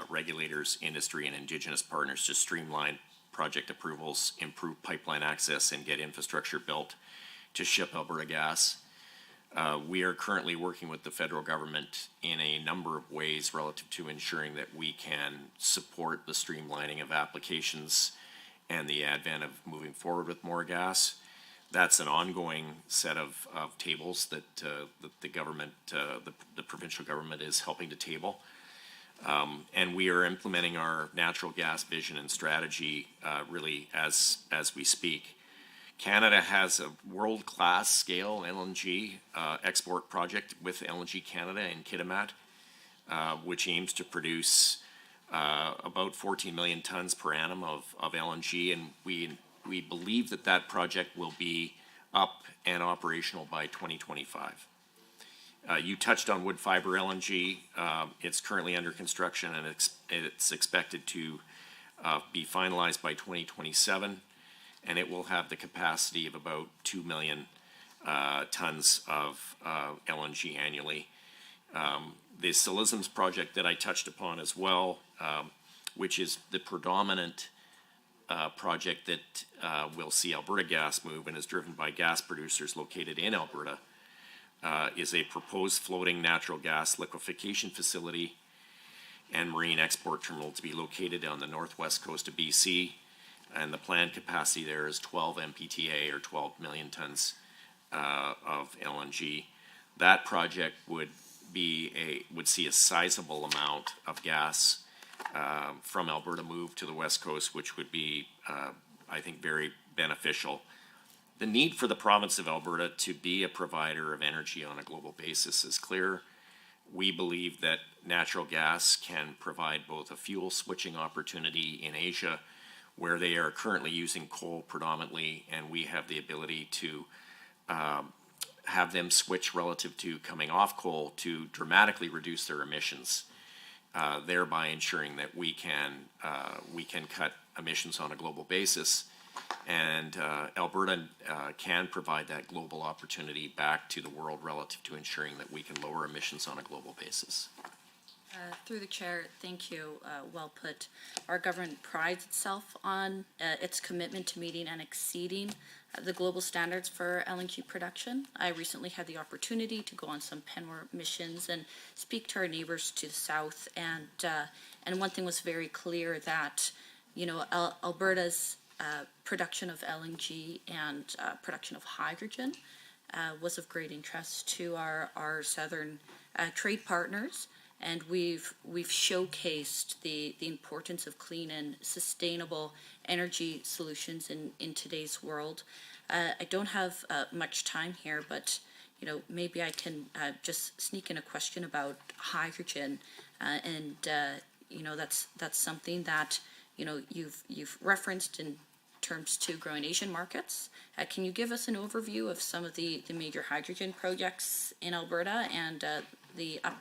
K: regulators, industry, and Indigenous partners to streamline project approvals, improve pipeline access, and get infrastructure built to ship Alberta gas. We are currently working with the federal government in a number of ways relative to ensuring that we can support the streamlining of applications and the advent of moving forward with more gas. That's an ongoing set of tables that the government, the provincial government is helping to table. And we are implementing our natural gas vision and strategy really as we speak. Canada has a world-class scale LNG export project with LNG Canada in Kitimat, which aims to produce about 14 million tons per annum of LNG, and we believe that project will be up and operational by 2025. You touched on wood fiber LNG. It's currently under construction, and it's expected to be finalized by 2027. And it will have the capacity of about 2 million tons of LNG annually. The Silesums project that I touched upon as well, which is the predominant project that will see Alberta Gas move and is driven by gas producers located in Alberta is a proposed floating natural gas liquefaction facility and marine export terminal to be located on the northwest coast of BC. And the planned capacity there is 12 MPTA or 12 million tons of LNG. That project would see a sizable amount of gas from Alberta move to the west coast, which would be, I think, very beneficial. The need for the province of Alberta to be a provider of energy on a global basis is clear. We believe that natural gas can provide both a fuel switching opportunity in Asia, where they are currently using coal predominantly, and we have the ability to have them switch relative to coming off coal to dramatically reduce their emissions, thereby ensuring that we can cut emissions on a global basis. And Alberta can provide that global opportunity back to the world relative to ensuring that we can lower emissions on a global basis.
G: Through the chair, thank you. Well put. Our government prides itself on its commitment to meeting and exceeding the global standards for LNG production. I recently had the opportunity to go on some PENWAR missions and speak to our neighbors to the south, and one thing was very clear, that Alberta's production of LNG and production of hydrogen was of great interest to our southern trade partners. And we've showcased the importance of clean and sustainable energy solutions in today's world. I don't have much time here, but maybe I can just sneak in a question about hydrogen, and that's something that you've referenced in terms to growing Asian markets. Can you give us an overview of some of the major hydrogen projects in Alberta, and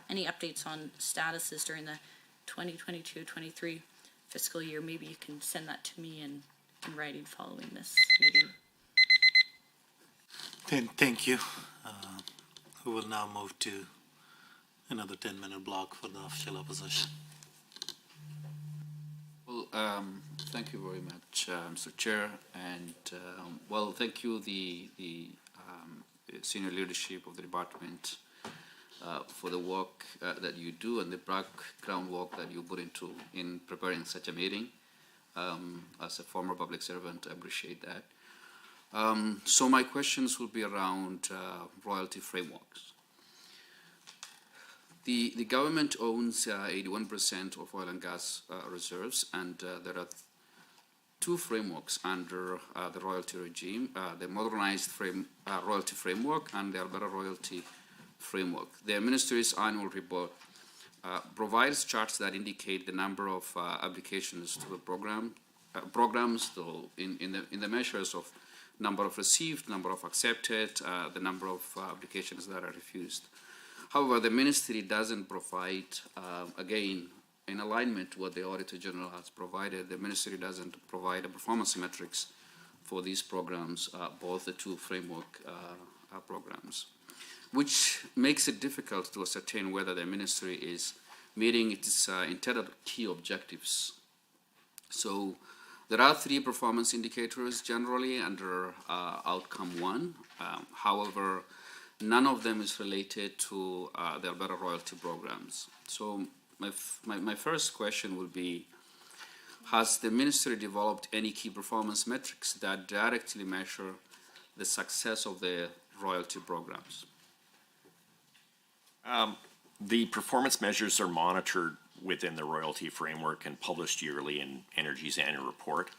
G: any updates on statuses during the 2022-23 fiscal year? Maybe you can send that to me in writing following this meeting.
A: Thank you. We will now move to another 10-minute block for the official opposition.
P: Well, thank you very much, Mr. Chair, and thank you the senior leadership of the department for the work that you do and the background work that you put into in preparing such a meeting. As a former public servant, I appreciate that. So my questions will be around royalty frameworks. The government owns 81% of oil and gas reserves, and there are two frameworks under the royalty regime, the modernized royalty framework and the Alberta royalty framework. The ministry's annual report provides charts that indicate the number of applications to the programs, in the measures of number of received, number of accepted, the number of applications that are refused. However, the ministry doesn't provide, again, in alignment to what the Auditor General has provided, the ministry doesn't provide a performance metrics for these programs, both the two framework programs, which makes it difficult to ascertain whether the ministry is meeting its intended key objectives. So there are three performance indicators generally under outcome one. However, none of them is related to the Alberta royalty programs. So my first question would be, has the ministry developed any key performance metrics that directly measure the success of the royalty programs?
K: The performance measures are monitored within the royalty framework and published yearly in Energy's annual report.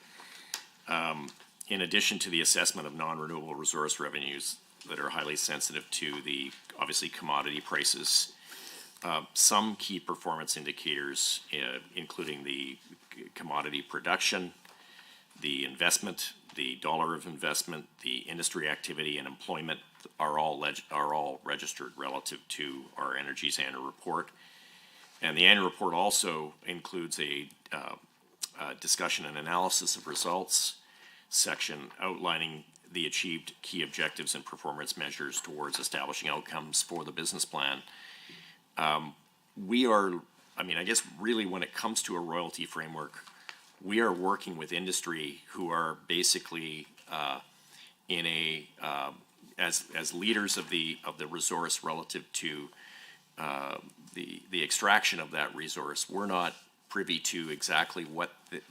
K: In addition to the assessment of non-renewable resource revenues that are highly sensitive to the, obviously, commodity prices, some key performance indicators, including the commodity production, the investment, the dollar of investment, the industry activity and employment, are all registered relative to our Energy's annual report. And the annual report also includes a discussion and analysis of results section outlining the achieved key objectives and performance measures towards establishing outcomes for the business plan. I guess really when it comes to a royalty framework, we are working with industry who are basically in a as leaders of the resource relative to the extraction of that resource. We're not privy to exactly what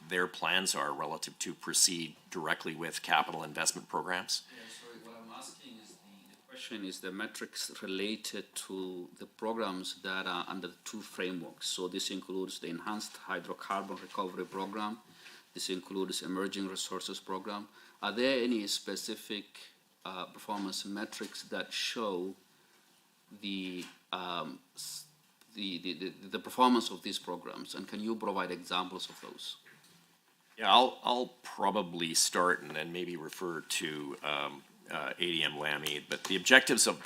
K: their plans are relative to proceed directly with capital investment programs.
P: Yeah, sorry, what I'm asking is the question is the metrics related to the programs that are under the two frameworks. So this includes the Enhanced Hydrocarbon Recovery Program. This includes Emerging Resources Program. Are there any specific performance metrics that show the performance of these programs, and can you provide examples of those?
K: Yeah, I'll probably start and then maybe refer to ADM Lamy, but the objectives of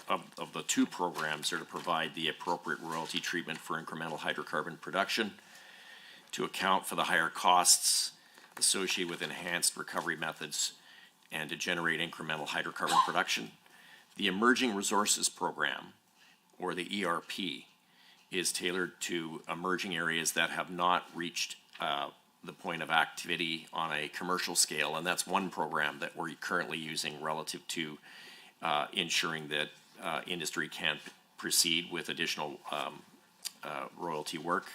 K: the two programs are to provide the appropriate royalty treatment for incremental hydrocarbon production, to account for the higher costs associated with enhanced recovery methods, and to generate incremental hydrocarbon production. The Emerging Resources Program, or the ERP, is tailored to emerging areas that have not reached the point of activity on a commercial scale, and that's one program that we're currently using relative to ensuring that industry can proceed with additional royalty work.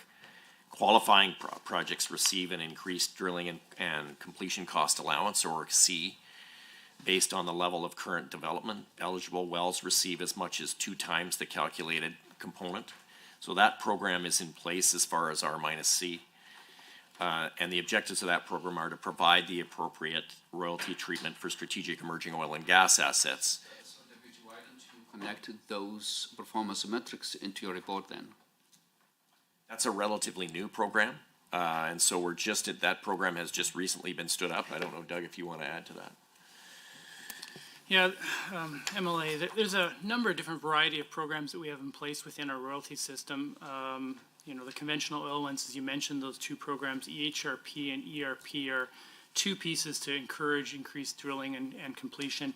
K: Qualifying projects receive an increased drilling and completion cost allowance, or C, based on the level of current development. Eligible wells receive as much as 2 times the calculated component. So that program is in place as far as R-C. And the objectives of that program are to provide the appropriate royalty treatment for strategic emerging oil and gas assets.
P: So, Deputy, why don't you connect those performance metrics into your report then?
K: That's a relatively new program. And so we're just at that program has just recently been stood up. I don't know, Doug, if you want to add to that.
L: Yeah, MLA, there's a number of different variety of programs that we have in place within our royalty system. You know, the conventional oil ones, as you mentioned, those two programs, EHRP and ERP, are two pieces to encourage increased drilling and completion.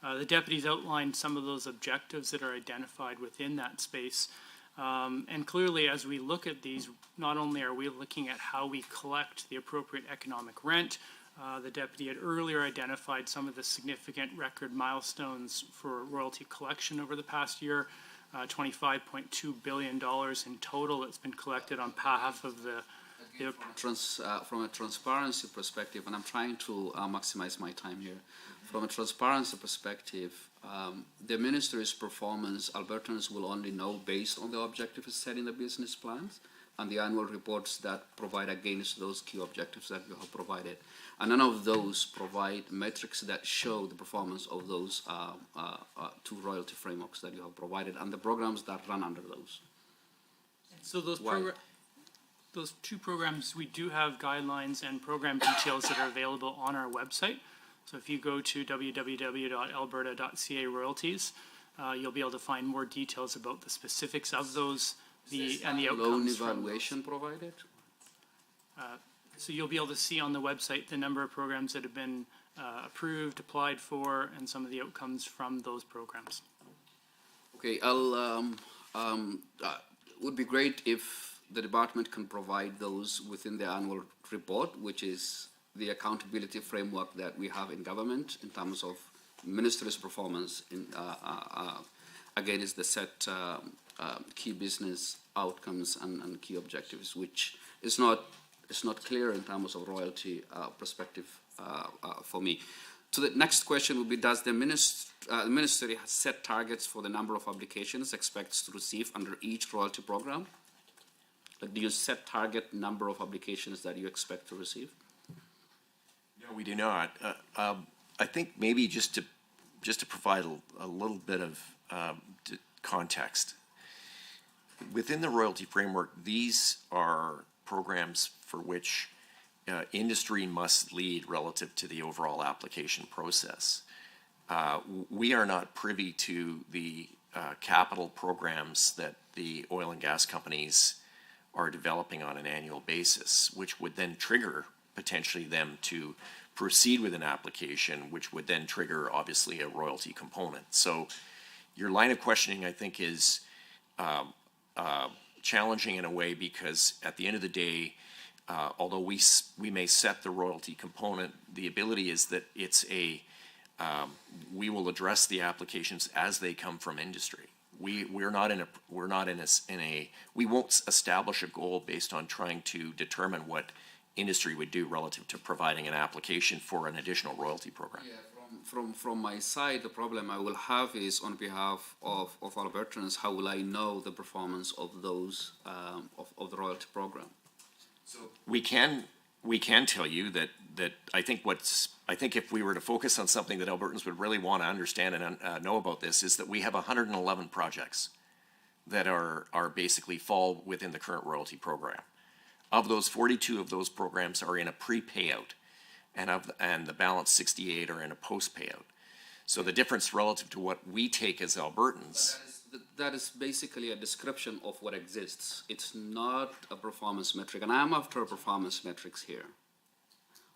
L: The deputies outlined some of those objectives that are identified within that space. And clearly, as we look at these, not only are we looking at how we collect the appropriate economic rent, the deputy had earlier identified some of the significant record milestones for royalty collection over the past year. $25.2 billion in total that's been collected on behalf of the
P: From a transparency perspective, and I'm trying to maximize my time here. From a transparency perspective, the ministry's performance, Albertans will only know based on the objectives set in the business plans and the annual reports that provide against those key objectives that you have provided. And none of those provide metrics that show the performance of those two royalty frameworks that you have provided and the programs that run under those.
L: So those two programs, we do have guidelines and program details that are available on our website. So if you go to www.alberta.ca royalties, you'll be able to find more details about the specifics of those and the outcomes.
P: Loan evaluation provided?
L: So you'll be able to see on the website the number of programs that have been approved, applied for, and some of the outcomes from those programs.
P: Okay, would be great if the department can provide those within the annual report, which is the accountability framework that we have in government in terms of ministry's performance in against the set key business outcomes and key objectives, which is not clear in terms of royalty perspective for me. So the next question would be, does the ministry set targets for the number of applications expects to receive under each royalty program? Like, do you set target number of applications that you expect to receive?
K: No, we do not. I think maybe just to provide a little bit of context. Within the royalty framework, these are programs for which industry must lead relative to the overall application process. We are not privy to the capital programs that the oil and gas companies are developing on an annual basis, which would then trigger potentially them to proceed with an application, which would then trigger obviously a royalty component. So your line of questioning, I think, is challenging in a way, because at the end of the day, although we may set the royalty component, the ability is that it's we will address the applications as they come from industry. We won't establish a goal based on trying to determine what industry would do relative to providing an application for an additional royalty program.
P: Yeah, from my side, the problem I will have is on behalf of Albertans, how will I know the performance of those, of the royalty program?
K: So we can tell you that I think if we were to focus on something that Albertans would really want to understand and know about this is that we have 111 projects that are basically fall within the current royalty program. Of those, 42 of those programs are in a pre-payout, and the balance 68 are in a post-payout. So the difference relative to what we take as Albertans.
P: That is basically a description of what exists. It's not a performance metric, and I'm after performance metrics here.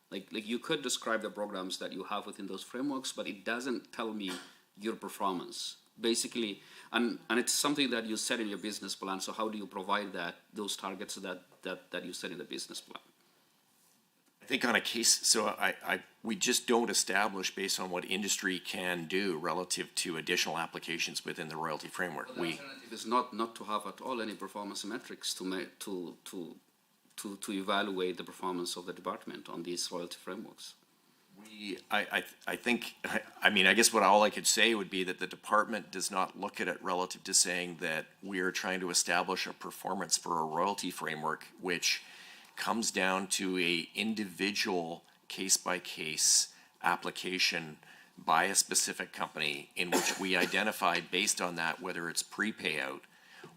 P: Like you could describe the programs that you have within those frameworks, but it doesn't tell me your performance. Basically, and it's something that you set in your business plan. So how do you provide those targets that you set in the business plan?
K: I think on a case, so we just don't establish based on what industry can do relative to additional applications within the royalty framework.
P: Well, the alternative is not to have at all any performance metrics to evaluate the performance of the department on these royalty frameworks.
K: I guess all I could say would be that the department does not look at it relative to saying that we are trying to establish a performance for a royalty framework, which comes down to a individual case-by-case application by a specific company in which we identify based on that whether it's pre-payout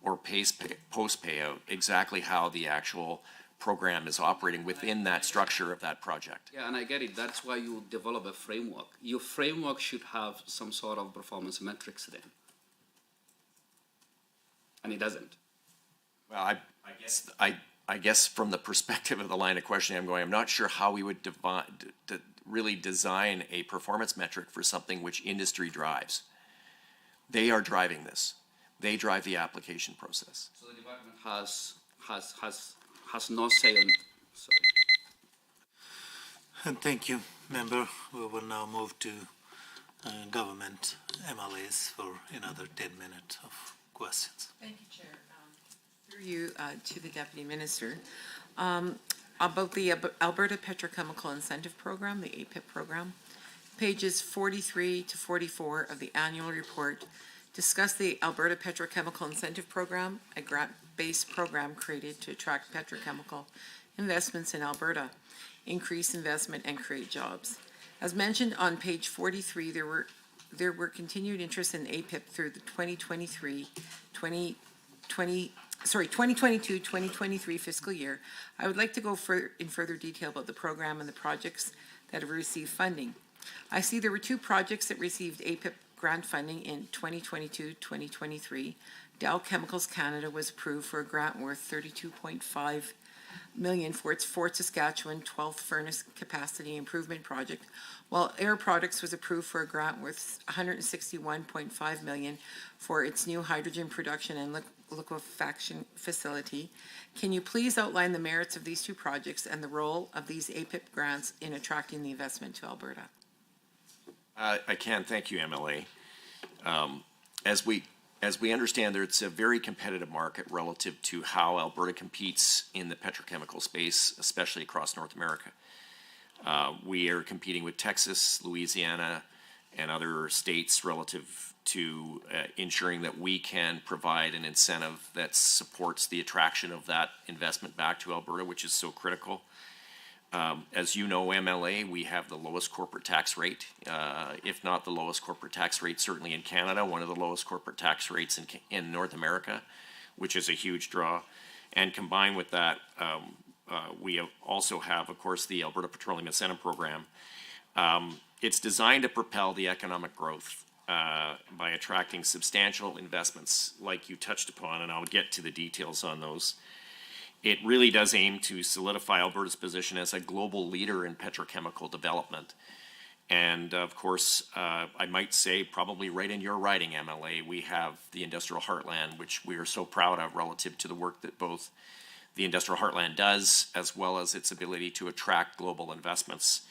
K: or post-payout exactly how the actual program is operating within that structure of that project.
P: Yeah, and I get it. That's why you develop a framework. Your framework should have some sort of performance metrics then. And it doesn't.
K: Well, I guess from the perspective of the line of questioning I'm not sure how we would really design a performance metric for something which industry drives. They are driving this. They drive the application process.
P: So the department has no say on. Sorry.
A: And thank you, member. We will now move to government MLAs for another 10 minutes of questions.
C: Thank you, Chair. Through you to the Deputy Minister. About the Alberta Petrochemical Incentive Program, the APIP program, pages 43 to 44 of the annual report discuss the Alberta Petrochemical Incentive Program, a grant-based program created to attract petrochemical investments in Alberta, increase investment, and create jobs. As mentioned on page 43, there were continued interest in APIP through the 2022-2023 fiscal year. I would like to go in further detail about the program and the projects that have received funding. I see there were two projects that received APIP grant funding in 2022-2023. Dow Chemicals Canada was approved for a grant worth $32.5 million for its Fort Saskatchewan 12th furnace capacity improvement project, while Air Products was approved for a grant worth $161.5 million for its new hydrogen production and liquefaction facility. Can you please outline the merits of these two projects and the role of these APIP grants in attracting the investment to Alberta?
K: I can. Thank you, MLA. As we understand, it's a very competitive market relative to how Alberta competes in the petrochemical space, especially across North America. We are competing with Texas, Louisiana, and other states relative to ensuring that we can provide an incentive that supports the attraction of that investment back to Alberta, which is so critical. As you know, MLA, we have the lowest corporate tax rate, if not the lowest corporate tax rate, certainly in Canada, one of the lowest corporate tax rates in North America, which is a huge draw. And combined with that, we also have, of course, the Alberta Petroleum Incentive Program. It's designed to propel the economic growth by attracting substantial investments like you touched upon, and I'll get to the details on those. It really does aim to solidify Alberta's position as a global leader in petrochemical development. And of course, I might say probably right in your riding, MLA, we have the industrial heartland, which we are so proud of relative to the work that both the industrial heartland does, as well as its ability to attract global investments.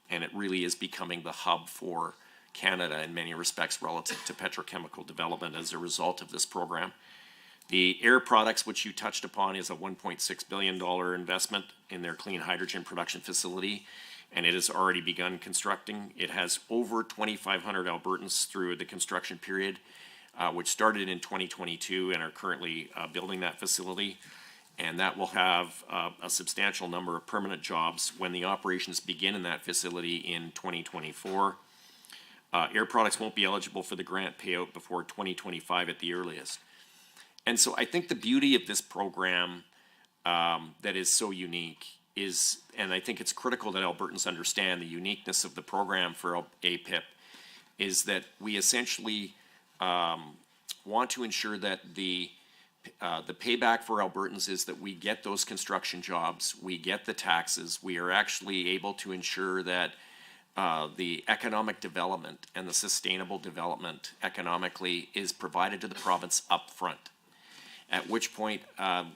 K: And it really is becoming the hub for Canada in many respects relative to petrochemical development as a result of this program. The Air Products, which you touched upon, is a $1.6 billion investment in their clean hydrogen production facility, and it has already begun constructing. It has over 2,500 Albertans through the construction period, which started in 2022 and are currently building that facility. And that will have a substantial number of permanent jobs when the operations begin in that facility in 2024. Air Products won't be eligible for the grant payout before 2025 at the earliest. And so I think the beauty of this program that is so unique is, and I think it's critical that Albertans understand the uniqueness of the program for APIP, is that we essentially want to ensure that the payback for Albertans is that we get those construction jobs, we get the taxes, we are actually able to ensure that the economic development and the sustainable development economically is provided to the province up front. At which point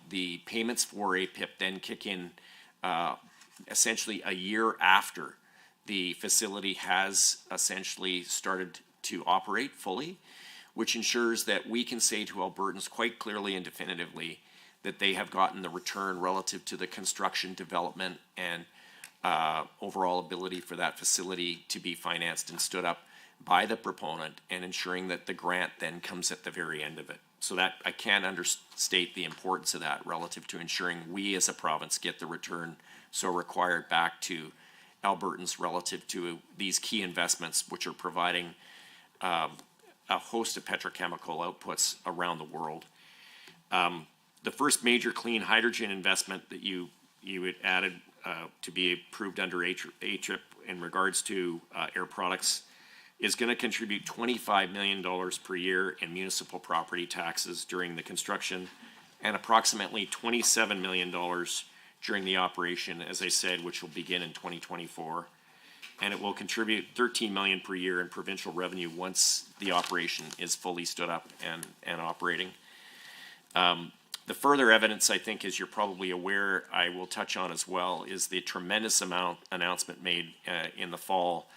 K: the payments for APIP then kick in essentially a year after the facility has essentially started to operate fully, which ensures that we can say to Albertans quite clearly and definitively that they have gotten the return relative to the construction, development, and overall ability for that facility to be financed and stood up by the proponent, and ensuring that the grant then comes at the very end of it. So that I can't understate the importance of that relative to ensuring we as a province get the return so required back to Albertans relative to these key investments, which are providing a host of petrochemical outputs around the world. The first major clean hydrogen investment that you had added to be approved under ATRIP in regards to Air Products is going to contribute $25 million per year in municipal property taxes during the construction, and approximately $27 million during the operation, as I said, which will begin in 2024. And it will contribute $13 million per year in provincial revenue once the operation is fully stood up and operating. The further evidence, I think, as you're probably aware, I will touch on as well, is the tremendous announcement made in the fall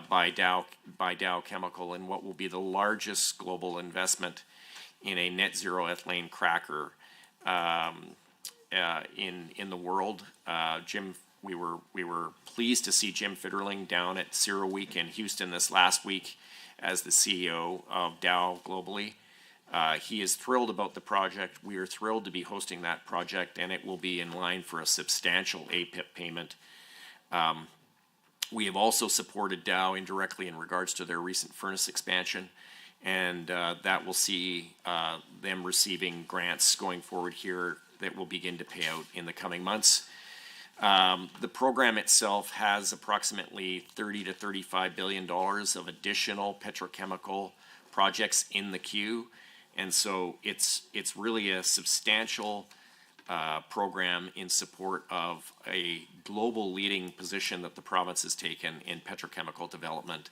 K: by Dow Chemical in what will be the largest global investment in a net zero ethylene cracker in the world. We were pleased to see Jim Fitterling down at CERAWeek in Houston this last week as the CEO of Dow globally. He is thrilled about the project. We are thrilled to be hosting that project, and it will be in line for a substantial APIP payment. We have also supported Dow indirectly in regards to their recent furnace expansion, and that will see them receiving grants going forward here that will begin to pay out in the coming months. The program itself has approximately $30 to $35 billion of additional petrochemical projects in the queue, and so it's really a substantial program in support of a global leading position that the province has taken in petrochemical development,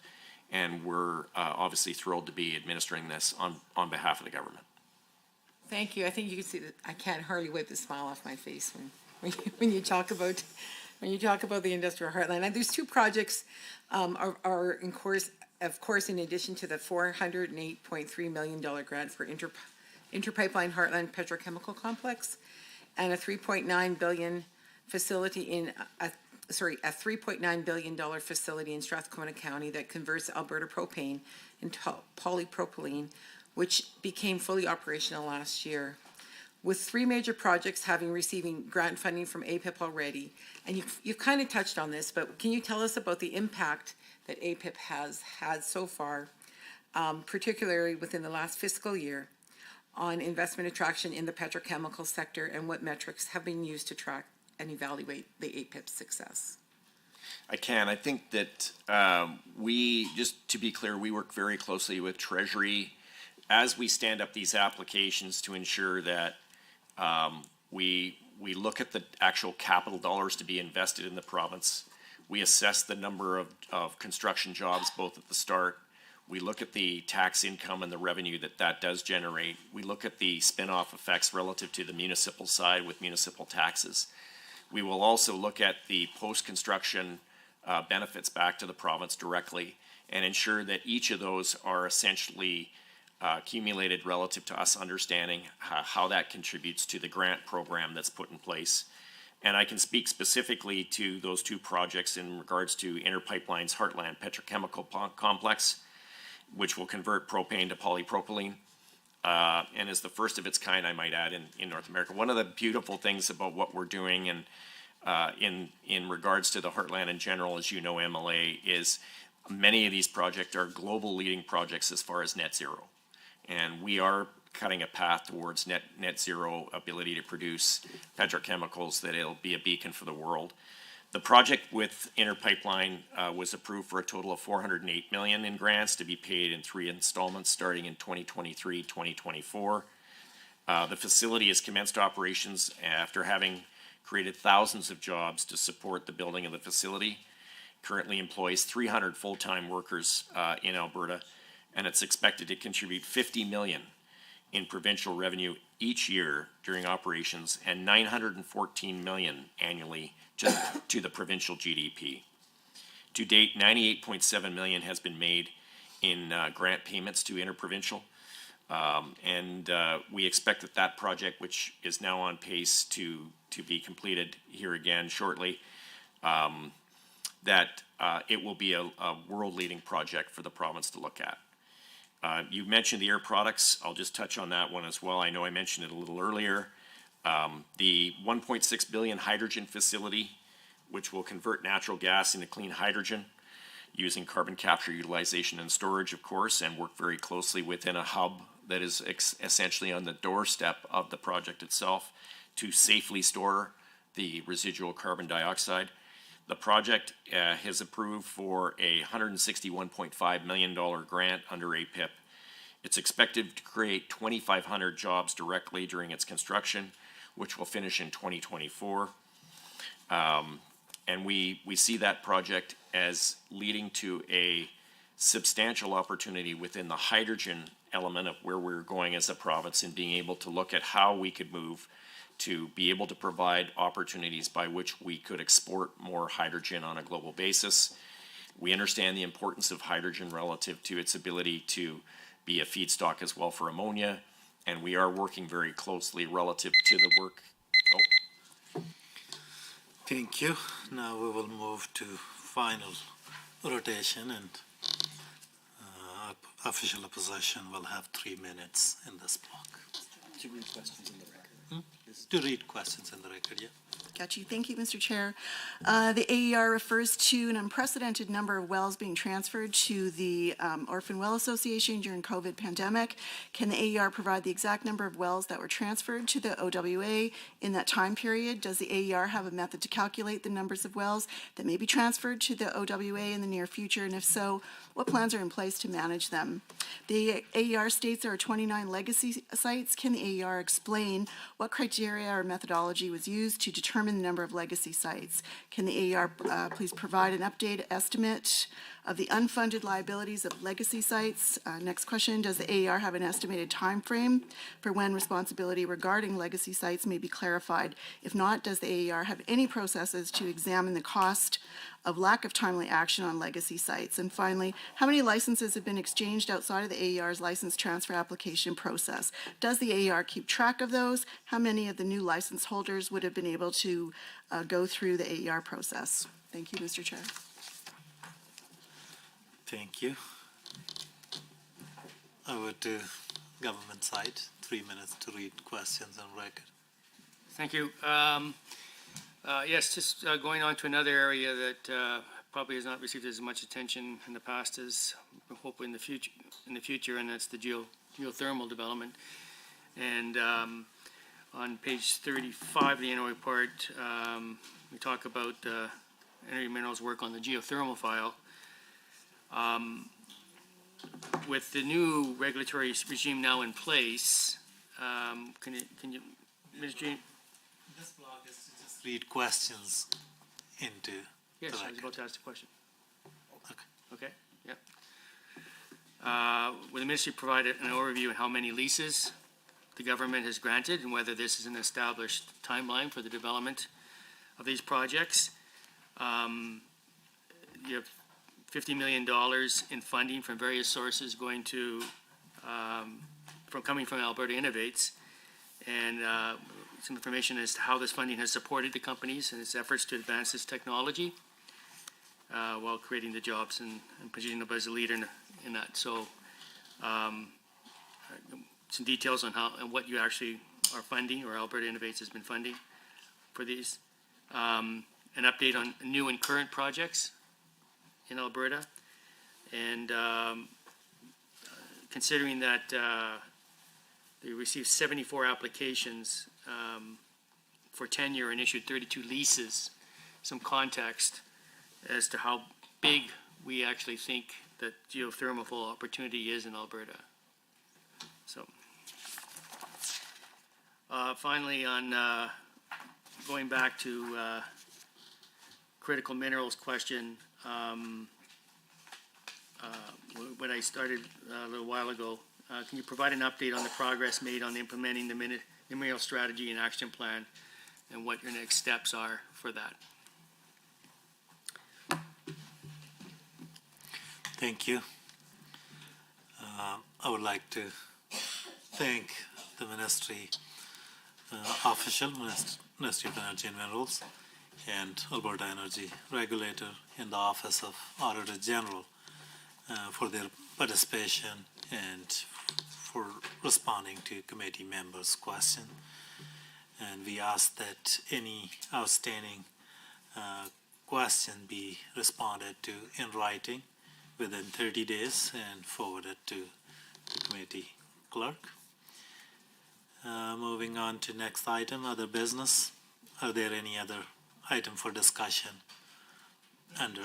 K: and we're obviously thrilled to be administering this on behalf of the government.
C: Thank you. I think you can see that I can't hardly wipe the smile off my face when you talk about the industrial heartland. And there's two projects are in course, of course, in addition to the $408.3 million grant for Interpipeline Heartland Petrochemical Complex, and a $3.9 billion facility in a $3.9 billion facility in Strathcona County that converts Alberta propane into polypropylene, which became fully operational last year. With three major projects receiving grant funding from APIP already, and you've kind of touched on this, but can you tell us about the impact that APIP has had so far, particularly within the last fiscal year, on investment attraction in the petrochemical sector, and what metrics have been used to track and evaluate the APIP success?
K: I can. I think that just to be clear, we work very closely with Treasury as we stand up these applications to ensure that we look at the actual capital dollars to be invested in the province. We assess the number of construction jobs both at the start. We look at the tax income and the revenue that that does generate. We look at the spin-off effects relative to the municipal side with municipal taxes. We will also look at the post-construction benefits back to the province directly and ensure that each of those are essentially accumulated relative to us understanding how that contributes to the grant program that's put in place. And I can speak specifically to those two projects in regards to Inter Pipeline's Heartland Petrochemical Complex, which will convert propane to polypropylene, and is the first of its kind, I might add, in North America. One of the beautiful things about what we're doing and in regards to the Heartland in general, as you know, MLA, is many of these projects are global leading projects as far as net zero. And we are cutting a path towards net zero ability to produce petrochemicals that it'll be a beacon for the world. The project with Inter Pipeline was approved for a total of $408 million in grants to be paid in 3 installments starting in 2023, 2024. The facility has commenced operations after having created thousands of jobs to support the building of the facility. Currently employs 300 full-time workers in Alberta, and it's expected to contribute $50 million in provincial revenue each year during operations and $914 million annually to the provincial GDP. To date, $98.7 million has been made in grant payments to interprovincial, and we expect that that project, which is now on pace to be completed here again shortly, that it will be a world-leading project for the province to look at. You mentioned the Air Products. I'll just touch on that one as well. I know I mentioned it a little earlier. The $1.6 billion hydrogen facility, which will convert natural gas into clean hydrogen using carbon capture, utilization, and storage, of course, and work very closely within a hub that is essentially on the doorstep of the project itself to safely store the residual carbon dioxide. The project has approved for a $161.5 million grant under APIP. It's expected to create 2,500 jobs directly during its construction, which will finish in 2024. And we see that project as leading to a substantial opportunity within the hydrogen element of where we're going as a province and being able to look at how we could move to be able to provide opportunities by which we could export more hydrogen on a global basis. We understand the importance of hydrogen relative to its ability to be a feedstock as well for ammonia, and we are working very closely relative to the work.
A: Thank you. Now we will move to final rotation, and official opposition will have 3 minutes in this block.
S: To read questions in the record.
A: To read questions in the record, yeah.
R: Got you. Thank you, Mr. Chair. The AER refers to an unprecedented number of wells being transferred to the Orphan Well Association during COVID pandemic. Can the AER provide the exact number of wells that were transferred to the OWA in that time period? Does the AER have a method to calculate the numbers of wells that may be transferred to the OWA in the near future? And if so, what plans are in place to manage them? The AER states there are 29 legacy sites. Can the AER explain what criteria or methodology was used to determine the number of legacy sites? Can the AER please provide an updated estimate of the unfunded liabilities of legacy sites? Next question, does the AER have an estimated time frame for when responsibility regarding legacy sites may be clarified? If not, does the AER have any processes to examine the cost of lack of timely action on legacy sites? And finally, how many licenses have been exchanged outside of the AER's license transfer application process? Does the AER keep track of those? How many of the new license holders would have been able to go through the AER process? Thank you, Mr. Chair.
A: Thank you. Over to government side, 3 minutes to read questions on record.
E: Thank you. Yes, just going on to another area that probably has not received as much attention in the past as we hope in the future, and that's the geothermal development. And on page 35 of the annual report, we talk about Energy Minerals' work on the geothermal file. With the new regulatory regime now in place, can you, Ms. Jean?
A: This block is to just read questions into
E: Yes,
A: the
E: I was
A: record.
E: about to ask the question.
A: Okay.
E: Okay, yeah. Will the ministry provide an overview of how many leases the government has granted and whether this is an established timeline for the development of these projects? You have $50 million in funding from various sources going to, coming from Alberta Innovates, and some information as to how this funding has supported the companies in its efforts to advance this technology while creating the jobs and positioning them as a leader in that. So some details on how and what you actually are funding, or Alberta Innovates has been funding for these. An update on new and current projects in Alberta, and considering that they received 74 applications for tenure and issued 32 leases, some context as to how big we actually think that geothermal opportunity is in Alberta. So finally, on going back to critical minerals question, when I started a little while ago, can you provide an update on the progress made on implementing the mineral strategy and action plan and what your next steps are for that?
A: Thank you. I would like to thank the Ministry Ministry of Energy and Minerals and Alberta Energy Regulator and the Office of Auditor General for their participation and for responding to committee members' questions. And we ask that any outstanding question be responded to in writing within 30 days and forwarded to the committee clerk. Moving on to next item, other business. Are there any other item for discussion under?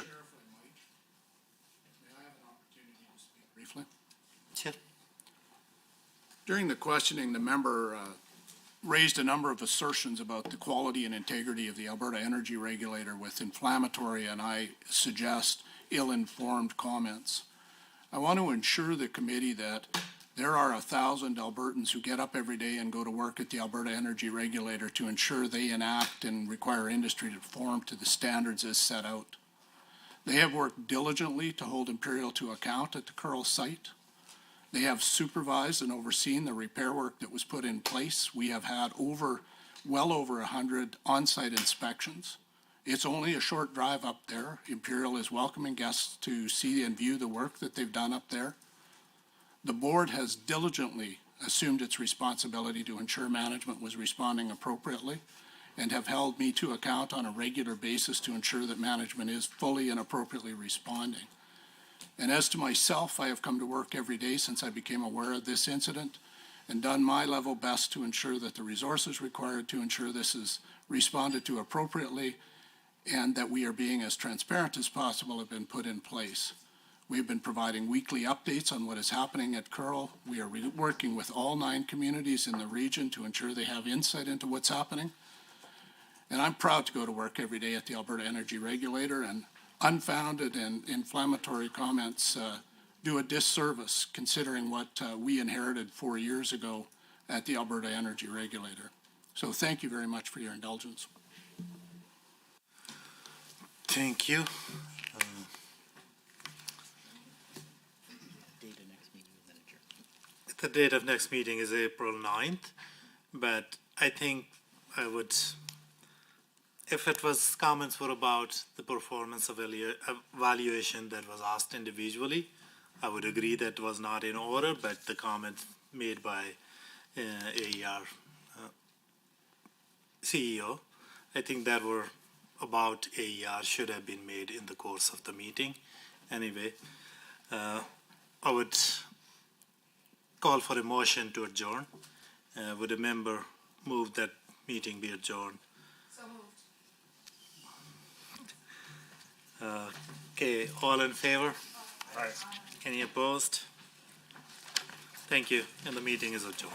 M: Briefly.
A: Sure.
M: During the questioning, the member raised a number of assertions about the quality and integrity of the Alberta Energy Regulator with inflammatory and I suggest ill-informed comments. I want to assure the committee that there are 1,000 Albertans who get up every day and go to work at the Alberta Energy Regulator to ensure they enact and require industry to conform to the standards as set out. They have worked diligently to hold Imperial to account at the Curl site. They have supervised and overseen the repair work that was put in place. We have had well over 100 on-site inspections. It's only a short drive up there. Imperial is welcoming guests to see and view the work that they've done up there. The board has diligently assumed its responsibility to ensure management was responding appropriately and have held me to account on a regular basis to ensure that management is fully and appropriately responding. And as to myself, I have come to work every day since I became aware of this incident and done my level best to ensure that the resources required to ensure this is responded to appropriately and that we are being as transparent as possible have been put in place. We've been providing weekly updates on what is happening at Curl. We are working with all 9 communities in the region to ensure they have insight into what's happening. And I'm proud to go to work every day at the Alberta Energy Regulator, and unfounded and inflammatory comments do a disservice considering what we inherited 4 years ago at the Alberta Energy Regulator. So thank you very much for your indulgence.
A: Thank you. The date of next meeting is April 9th, but I think I would, if it was comments were about the performance evaluation that was asked individually, I would agree that was not in order, but the comments made by AER CEO, I think that were about AER should have been made in the course of the meeting. Anyway, I would call for a motion to adjourn. Would a member move that meeting be adjourned?
H: So moved.
A: Okay, all in favor? Aye. Any opposed? Thank you, and the meeting is adjourned.